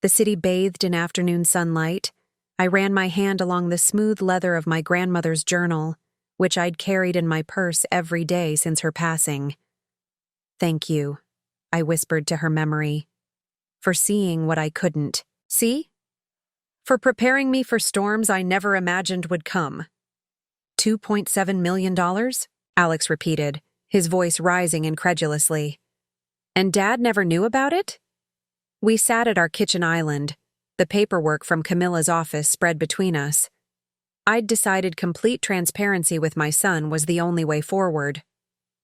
the city bathed in afternoon sunlight, I ran my hand along the smooth leather of my grandmother's journal, which I'd carried in my purse every day since her passing. Thank you, I whispered to her memory, for seeing what I couldn't see, for preparing me for storms I never imagined would come. $2.7 million? Alex repeated, his voice rising incredulously. And Dad never knew about it? We sat at our kitchen island, the paperwork from Camilla's office spread between us. I'd decided complete transparency with my son was the only way forward.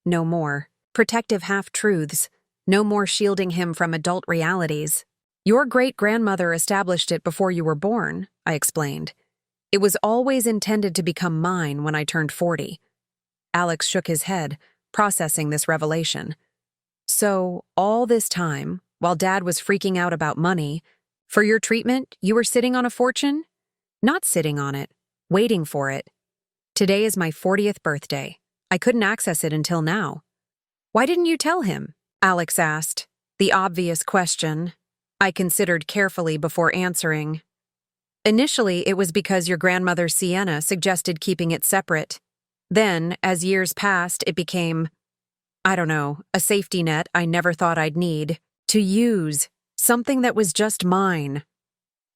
No more protective half-truths, no more shielding him from adult realities. Your great-grandmother established it before you were born, I explained. It was always intended to become mine when I turned 40. Alex shook his head, processing this revelation. So, all this time, while Dad was freaking out about money, for your treatment, you were sitting on a fortune? Not sitting on it, waiting for it. Today is my 40th birthday. I couldn't access it until now. Why didn't you tell him? Alex asked, the obvious question I considered carefully before answering. Initially, it was because your grandmother Sienna suggested keeping it separate. Then, as years passed, it became, a safety net I never thought I'd need. To use, something that was just mine.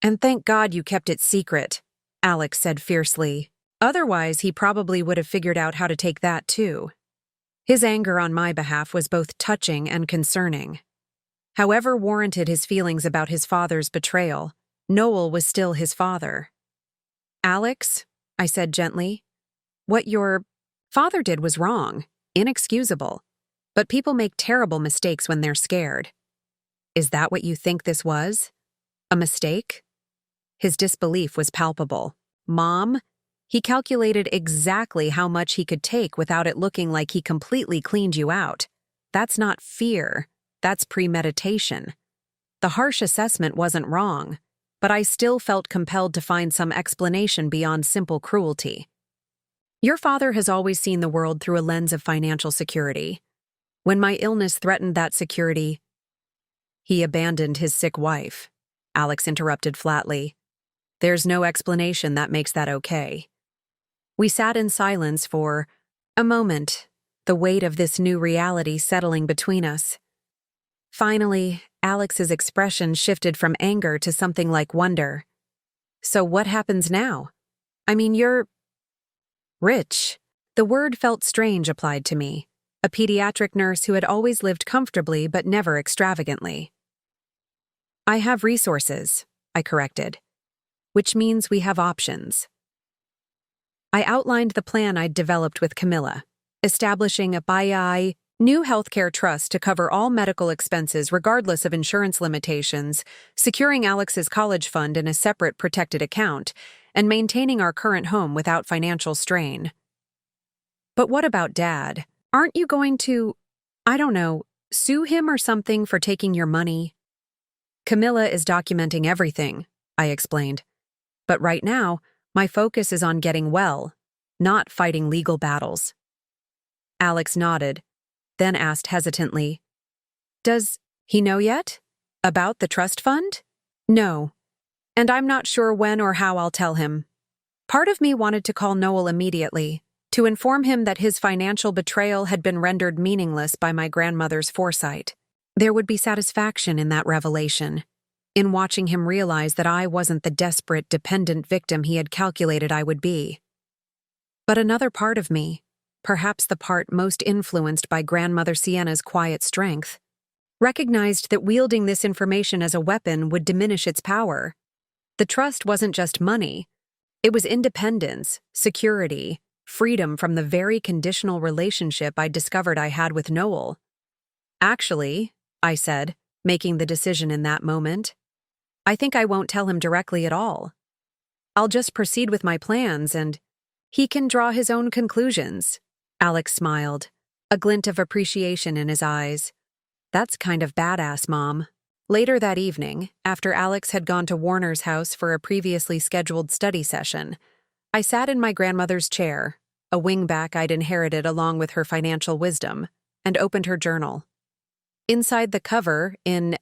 And thank God you kept it secret, Alex said fiercely. Otherwise, he probably would have figured out how to take that too. His anger on my behalf was both touching and concerning. However warranted his feelings about his father's betrayal, Noel was still his father. Alex, I said gently, what your father did was wrong, inexcusable. But people make terrible mistakes when they're scared. Is that what you think this was? A mistake? His disbelief was palpable. Mom, he calculated exactly how much he could take without it looking like he completely cleaned you out. That's not fear. That's premeditation. The harsh assessment wasn't wrong, but I still felt compelled to find some explanation beyond simple cruelty. Your father has always seen the world through a lens of financial security. When my illness threatened that security, he abandoned his sick wife, Alex interrupted flatly. There's no explanation that makes that okay. We sat in silence for a moment, the weight of this new reality settling between us. Finally, Alex's expression shifted from anger to something like wonder. So what happens now? I mean, you're rich. The word felt strange applied to me, a pediatric nurse who had always lived comfortably but never extravagantly. I have resources, I corrected, which means we have options. I outlined the plan I'd developed with Camilla, establishing a new healthcare trust to cover all medical expenses regardless of insurance limitations, securing Alex's college fund in a separate protected account, and maintaining our current home without financial strain. But what about Dad? Aren't you going to, sue him or something for taking your money? Camilla is documenting everything, I explained. But right now, my focus is on getting well, not fighting legal battles. Alex nodded, then asked hesitantly, "Does he know yet? About the trust fund?" "No. And I'm not sure when or how I'll tell him." Part of me wanted to call Noel immediately, to inform him that his financial betrayal had been rendered meaningless by my grandmother's foresight. There would be satisfaction in that revelation, in watching him realize that I wasn't the desperate, dependent victim he had calculated I would be. But another part of me, perhaps the part most influenced by Grandmother Sienna's quiet strength, recognized that wielding this information as a weapon would diminish its power. The trust wasn't just money. It was independence, security, freedom from the very conditional relationship I discovered I had with Noel. "Actually," I said, making the decision in that moment, "I think I won't tell him directly at all. I'll just proceed with my plans and he can draw his own conclusions." Alex smiled, a glint of appreciation in his eyes. "That's kind of badass, Mom." Later that evening, after Alex had gone to Warner's house for a previously scheduled study session, I sat in my grandmother's chair, a wingback I'd inherited along with her financial wisdom, and opened her journal. Inside the cover, in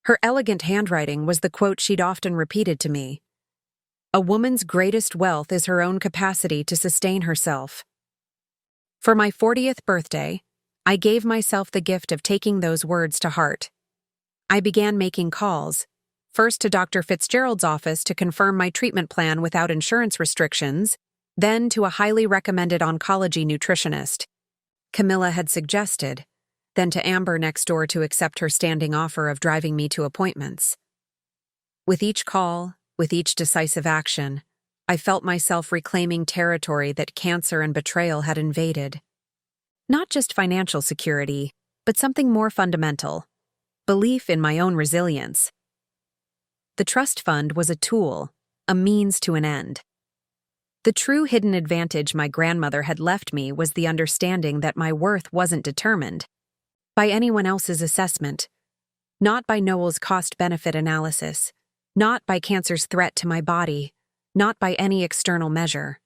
her elegant handwriting, was the quote she'd often repeated to me: "A woman's greatest wealth is her own capacity to sustain herself." For my 40th birthday, I gave myself the gift of taking those words to heart. I began making calls, first to Dr. Fitzgerald's office to confirm my treatment plan without insurance restrictions, then to a highly recommended oncology nutritionist Camilla had suggested, then to Amber next door to accept her standing offer of driving me to appointments. With each call, with each decisive action, I felt myself reclaiming territory that cancer and betrayal had invaded. Not just financial security, but something more fundamental: belief in my own resilience. The trust fund was a tool, a means to an end. The true hidden advantage my grandmother had left me was the understanding that my worth wasn't determined by anyone else's assessment, not by Noel's cost-benefit analysis, not by cancer's threat to my body, not by any external measure.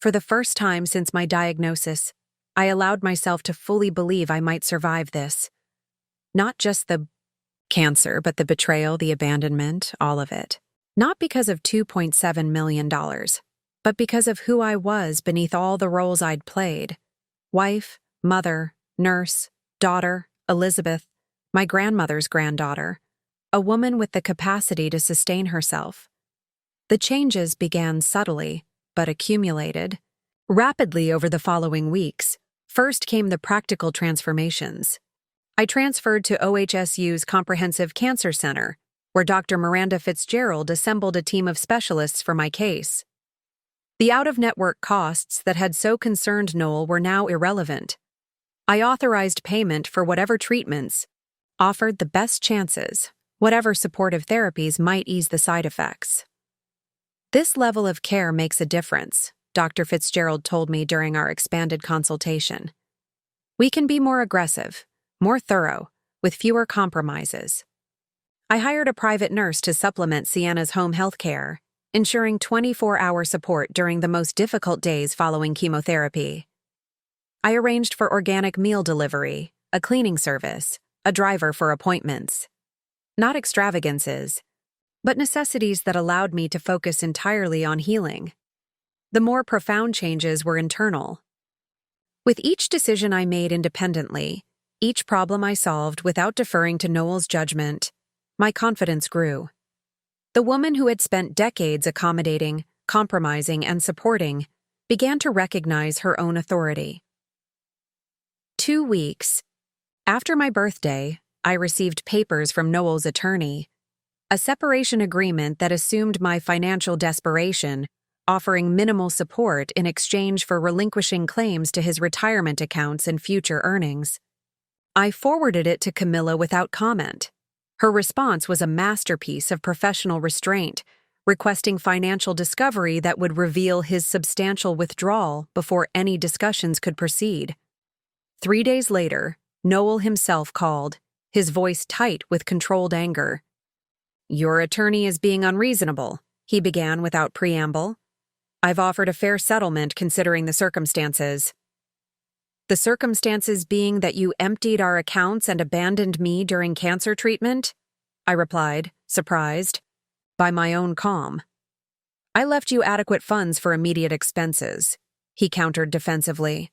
For the first time since my diagnosis, I allowed myself to fully believe I might survive this. Not just the cancer, but the betrayal, the abandonment, all of it. Not because of $2.7 million, but because of who I was beneath all the roles I'd played: wife, mother, nurse, daughter, Elizabeth, my grandmother's granddaughter, a woman with the capacity to sustain herself. The changes began subtly, but accumulated rapidly over the following weeks. First came the practical transformations. I transferred to OHSU's Comprehensive Cancer Center, where Dr. Miranda Fitzgerald assembled a team of specialists for my case. The out-of-network costs that had so concerned Noel were now irrelevant. I authorized payment for whatever treatments offered the best chances, whatever supportive therapies might ease the side effects. "This level of care makes a difference," Dr. Fitzgerald told me during our expanded consultation. "We can be more aggressive, more thorough, with fewer compromises." I hired a private nurse to supplement Sienna's home health care, ensuring 24-hour support during the most difficult days following chemotherapy. I arranged for organic meal delivery, a cleaning service, a driver for appointments. Not extravagances, but necessities that allowed me to focus entirely on healing. The more profound changes were internal. With each decision I made independently, each problem I solved without deferring to Noel's judgment, my confidence grew. The woman who had spent decades accommodating, compromising, and supporting began to recognize her own authority. 2 weeks after my birthday, I received papers from Noel's attorney, a separation agreement that assumed my financial desperation, offering minimal support in exchange for relinquishing claims to his retirement accounts and future earnings. I forwarded it to Camilla without comment. Her response was a masterpiece of professional restraint, requesting financial discovery that would reveal his substantial withdrawal before any discussions could proceed. 3 days later, Noel himself called, his voice tight with controlled anger. "Your attorney is being unreasonable," he began without preamble. "I've offered a fair settlement considering the circumstances." "The circumstances being that you emptied our accounts and abandoned me during cancer treatment?" I replied, surprised by my own calm. "I left you adequate funds for immediate expenses," he countered defensively,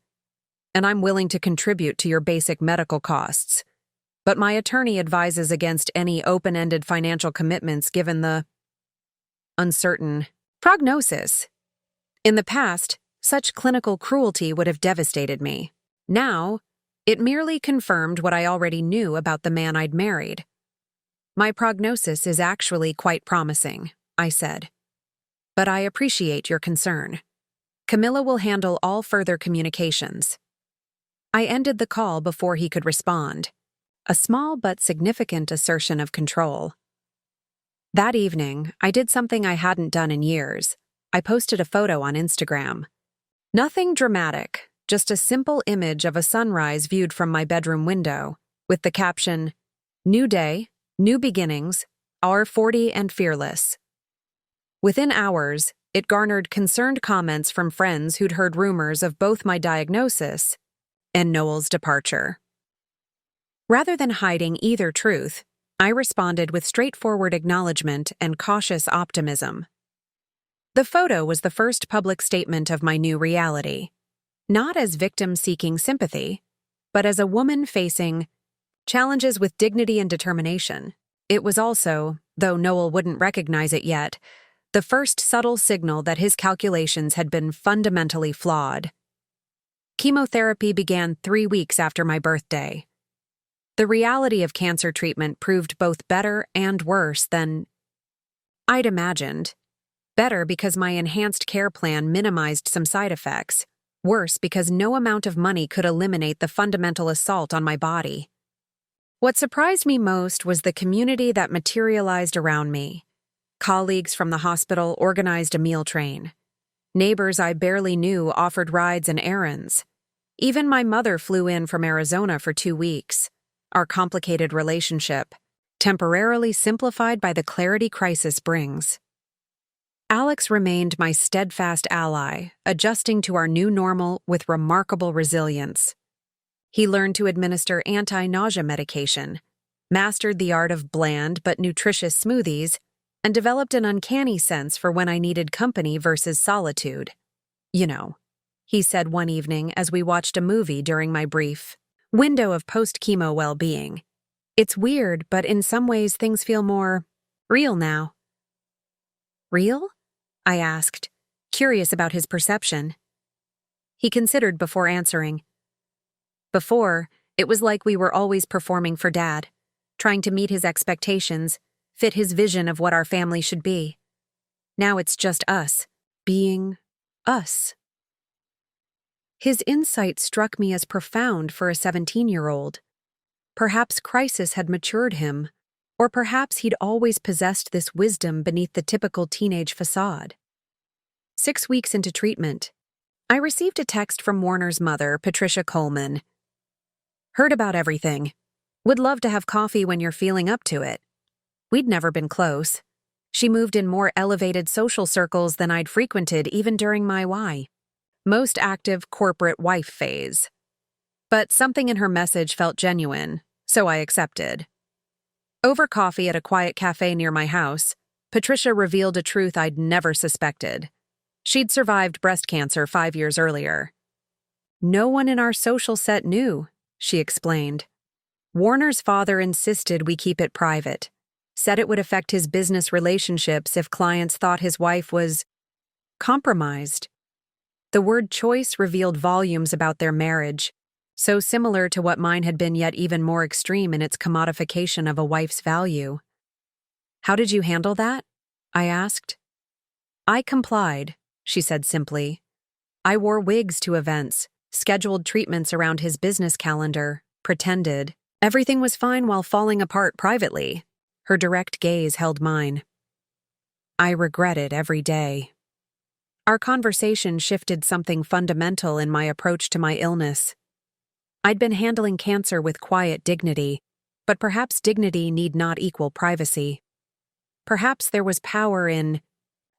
"and I'm willing to contribute to your basic medical costs. But my attorney advises against any open-ended financial commitments given the uncertain prognosis. In the past, such clinical cruelty would have devastated me. Now, it merely confirmed what I already knew about the man I'd married. My prognosis is actually quite promising," I said. "But I appreciate your concern. Camilla will handle all further communications." I ended the call before he could respond. A small but significant assertion of control. That evening, I did something I hadn't done in years. I posted a photo on Instagram. Nothing dramatic, just a simple image of a sunrise viewed from my bedroom window, with the caption, "New day, new beginnings, our 40 and fearless." Within hours, it garnered concerned comments from friends who'd heard rumors of both my diagnosis and Noel's departure. Rather than hiding either truth, I responded with straightforward acknowledgement and cautious optimism. The photo was the first public statement of my new reality, not as victim seeking sympathy, but as a woman facing challenges with dignity and determination. It was also, though Noel wouldn't recognize it yet, the first subtle signal that his calculations had been fundamentally flawed. Chemotherapy began 3 weeks after my birthday. The reality of cancer treatment proved both better and worse than I'd imagined. Better because my enhanced care plan minimized some side effects. Worse because no amount of money could eliminate the fundamental assault on my body. What surprised me most was the community that materialized around me. Colleagues from the hospital organized a meal train. Neighbors I barely knew offered rides and errands. Even my mother flew in from Arizona for 2 weeks. Our complicated relationship, temporarily simplified by the clarity crisis brings. Alex remained my steadfast ally, adjusting to our new normal with remarkable resilience. He learned to administer anti-nausea medication, mastered the art of bland but nutritious smoothies, and developed an uncanny sense for when I needed company versus solitude. "You know," he said one evening as we watched a movie during my brief window of post-chemo well-being. "It's weird, but in some ways things feel more real now." "Real?" I asked, curious about his perception. He considered before answering. "Before, it was like we were always performing for Dad, trying to meet his expectations, fit his vision of what our family should be. Now it's just us, being us." His insight struck me as profound for a 17-year-old. Perhaps crisis had matured him, or perhaps he'd always possessed this wisdom beneath the typical teenage facade. 6 weeks into treatment, I received a text from Warner's mother, Patricia Coleman. "Heard about everything. Would love to have coffee when you're feeling up to it." We'd never been close. She moved in more elevated social circles than I'd frequented even during my most active corporate wife phase. But something in her message felt genuine, so I accepted. Over coffee at a quiet cafe near my house, Patricia revealed a truth I'd never suspected. She'd survived breast cancer 5 years earlier. "No one in our social set knew," she explained. "Warner's father insisted we keep it private, said it would affect his business relationships if clients thought his wife was compromised." The word choice revealed volumes about their marriage, so similar to what mine had been, yet even more extreme in its commodification of a wife's value. "How did you handle that?" I asked. "I complied," she said simply. "I wore wigs to events, scheduled treatments around his business calendar, pretended everything was fine while falling apart privately." Her direct gaze held mine. I regretted every day. Our conversation shifted something fundamental in my approach to my illness. I'd been handling cancer with quiet dignity, but perhaps dignity need not equal privacy. perhaps there was power in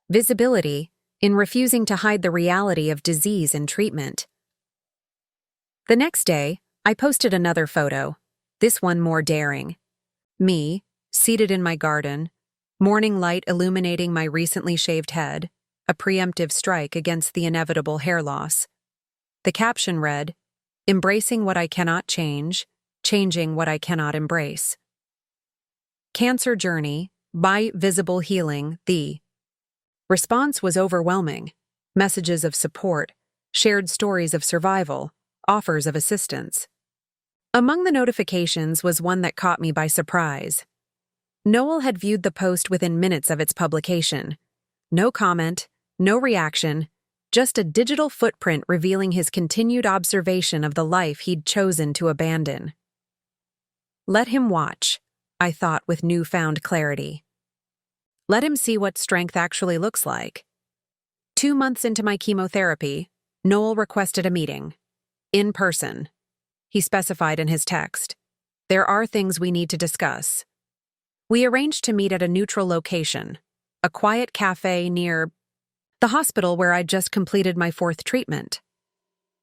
visibility, in refusing to hide the reality of disease and treatment. The next day, I posted another photo, this one more daring. Me, seated in my garden, morning light illuminating my recently shaved head, a preemptive strike against the inevitable hair loss. The caption read, "Embracing what I cannot change, changing what I cannot embrace." Cancer Journey, by Visible Healing, the response was overwhelming. Messages of support, shared stories of survival, offers of assistance. Among the notifications was one that caught me by surprise. Noel had viewed the post within minutes of its publication. No comment, no reaction, just a digital footprint revealing his continued observation of the life he'd chosen to abandon. Let him watch, I thought with newfound clarity. Let him see what strength actually looks like. 2 months into my chemotherapy, Noel requested a meeting. In person. He specified in his text. There are things we need to discuss. We arranged to meet at a neutral location, a quiet cafe near the hospital where I'd just completed my 4th treatment.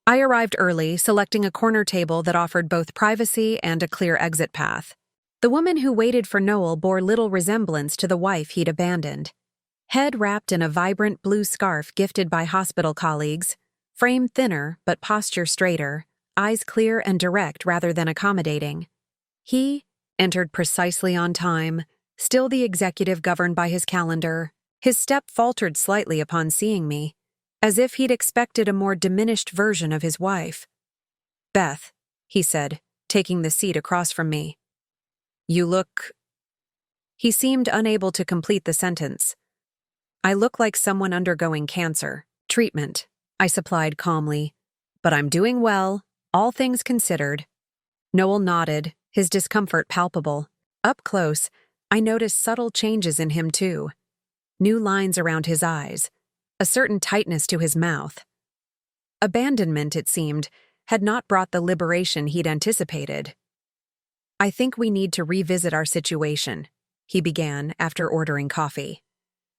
I arrived early, selecting a corner table that offered both privacy and a clear exit path. The woman who waited for Noel bore little resemblance to the wife he'd abandoned. Head wrapped in a vibrant blue scarf gifted by hospital colleagues, frame thinner but posture straighter, eyes clear and direct rather than accommodating. He entered precisely on time, still the executive governed by his calendar. His step faltered slightly upon seeing me, as if he'd expected a more diminished version of his wife. "Beth," he said, taking the seat across from me. "You look—" He seemed unable to complete the sentence. "I look like someone undergoing cancer treatment," I supplied calmly. "But I'm doing well, all things considered." Noel nodded, his discomfort palpable. Up close, I noticed subtle changes in him too. New lines around his eyes, a certain tightness to his mouth. Abandonment, it seemed, had not brought the liberation he'd anticipated. "I think we need to revisit our situation," he began after ordering coffee.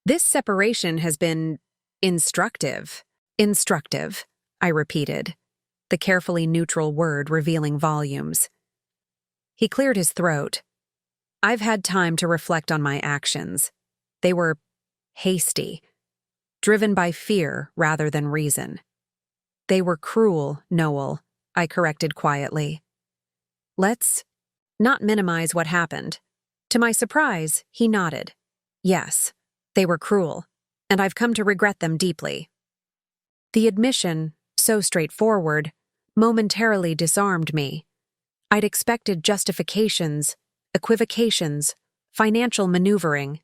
"This separation has been instructive." "Instructive," I repeated, the carefully neutral word revealing volumes. He cleared his throat. "I've had time to reflect on my actions. They were hasty, driven by fear rather than reason." "They were cruel, Noel," I corrected quietly. "Let's not minimize what happened." To my surprise, he nodded. "Yes, they were cruel, and I've come to regret them deeply." The admission, so straightforward, momentarily disarmed me. I'd expected justifications, equivocations, financial maneuvering.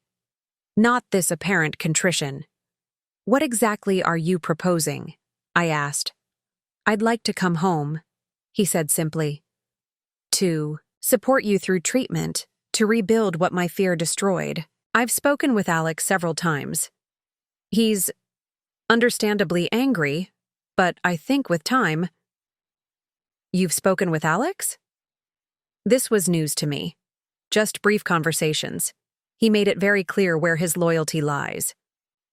Not this apparent contrition. "What exactly are you proposing?" I asked. "I'd like to come home," he said simply. "To support you through treatment, to rebuild what my fear destroyed. I've spoken with Alex several times. He's understandably angry, but I think with time—" "You've spoken with Alex?" This was news to me. Just brief conversations. He made it very clear where his loyalty lies.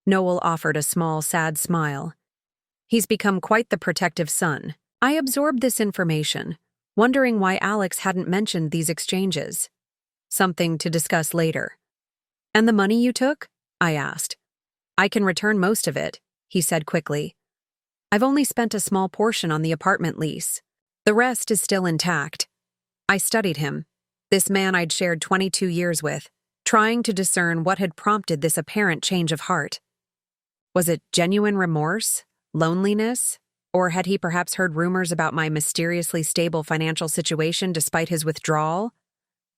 Noel offered a small, sad smile. "He's become quite the protective son." I absorbed this information, wondering why Alex hadn't mentioned these exchanges. Something to discuss later. "And the money you took?" I asked. "I can return most of it," he said quickly. "I've only spent a small portion on the apartment lease. The rest is still intact." I studied him, this man I'd shared 22 years with, trying to discern what had prompted this apparent change of heart. Was it genuine remorse, loneliness, or had he perhaps heard rumors about my mysteriously stable financial situation despite his withdrawal?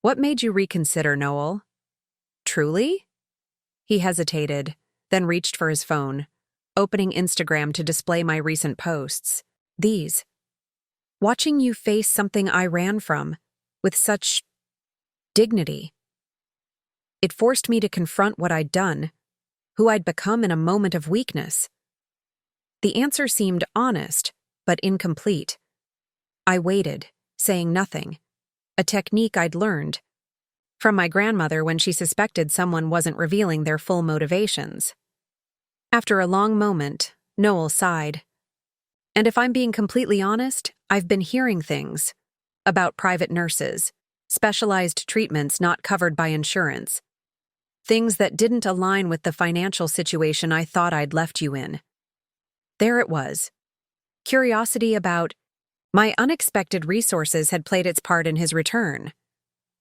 "What made you reconsider, Noel?" "Truly?" He hesitated, then reached for his phone, opening Instagram to display my recent posts. These. "Watching you face something I ran from, with such dignity. It forced me to confront what I'd done, who I'd become in a moment of weakness." The answer seemed honest, but incomplete. I waited, saying nothing, a technique I'd learned. from my grandmother when she suspected someone wasn't revealing their full motivations. After a long moment, Noel sighed. And if I'm being completely honest, I've been hearing things about private nurses, specialized treatments not covered by insurance, things that didn't align with the financial situation I thought I'd left you in. There it was. Curiosity about my unexpected resources had played its part in his return.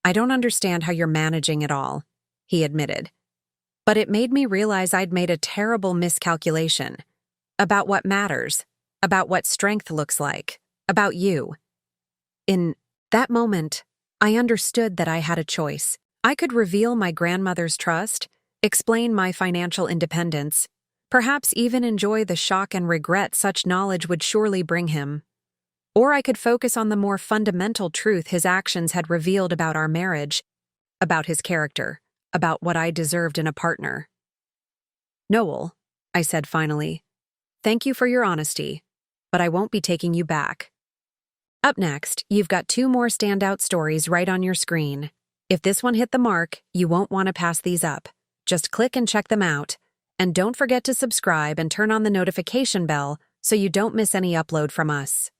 I don't understand how you're managing it all, he admitted. But it made me realize I'd made a terrible miscalculation about what matters, about what strength looks like, about you. In that moment, I understood that I had a choice. I could reveal my grandmother's trust, explain my financial independence, perhaps even enjoy the shock and regret such knowledge would surely bring him. Or I could focus on the more fundamental truth his actions had revealed about our marriage, about his character, about what I deserved in a partner. Noel, I said finally, thank you for your honesty, but I won't be taking you back. Up next, you've got 2 more standout stories right on your screen. If this one hit the mark, you won't want to pass these up. Just click and check them out. And don't forget to subscribe and turn on the notification bell so you don't miss any upload from us.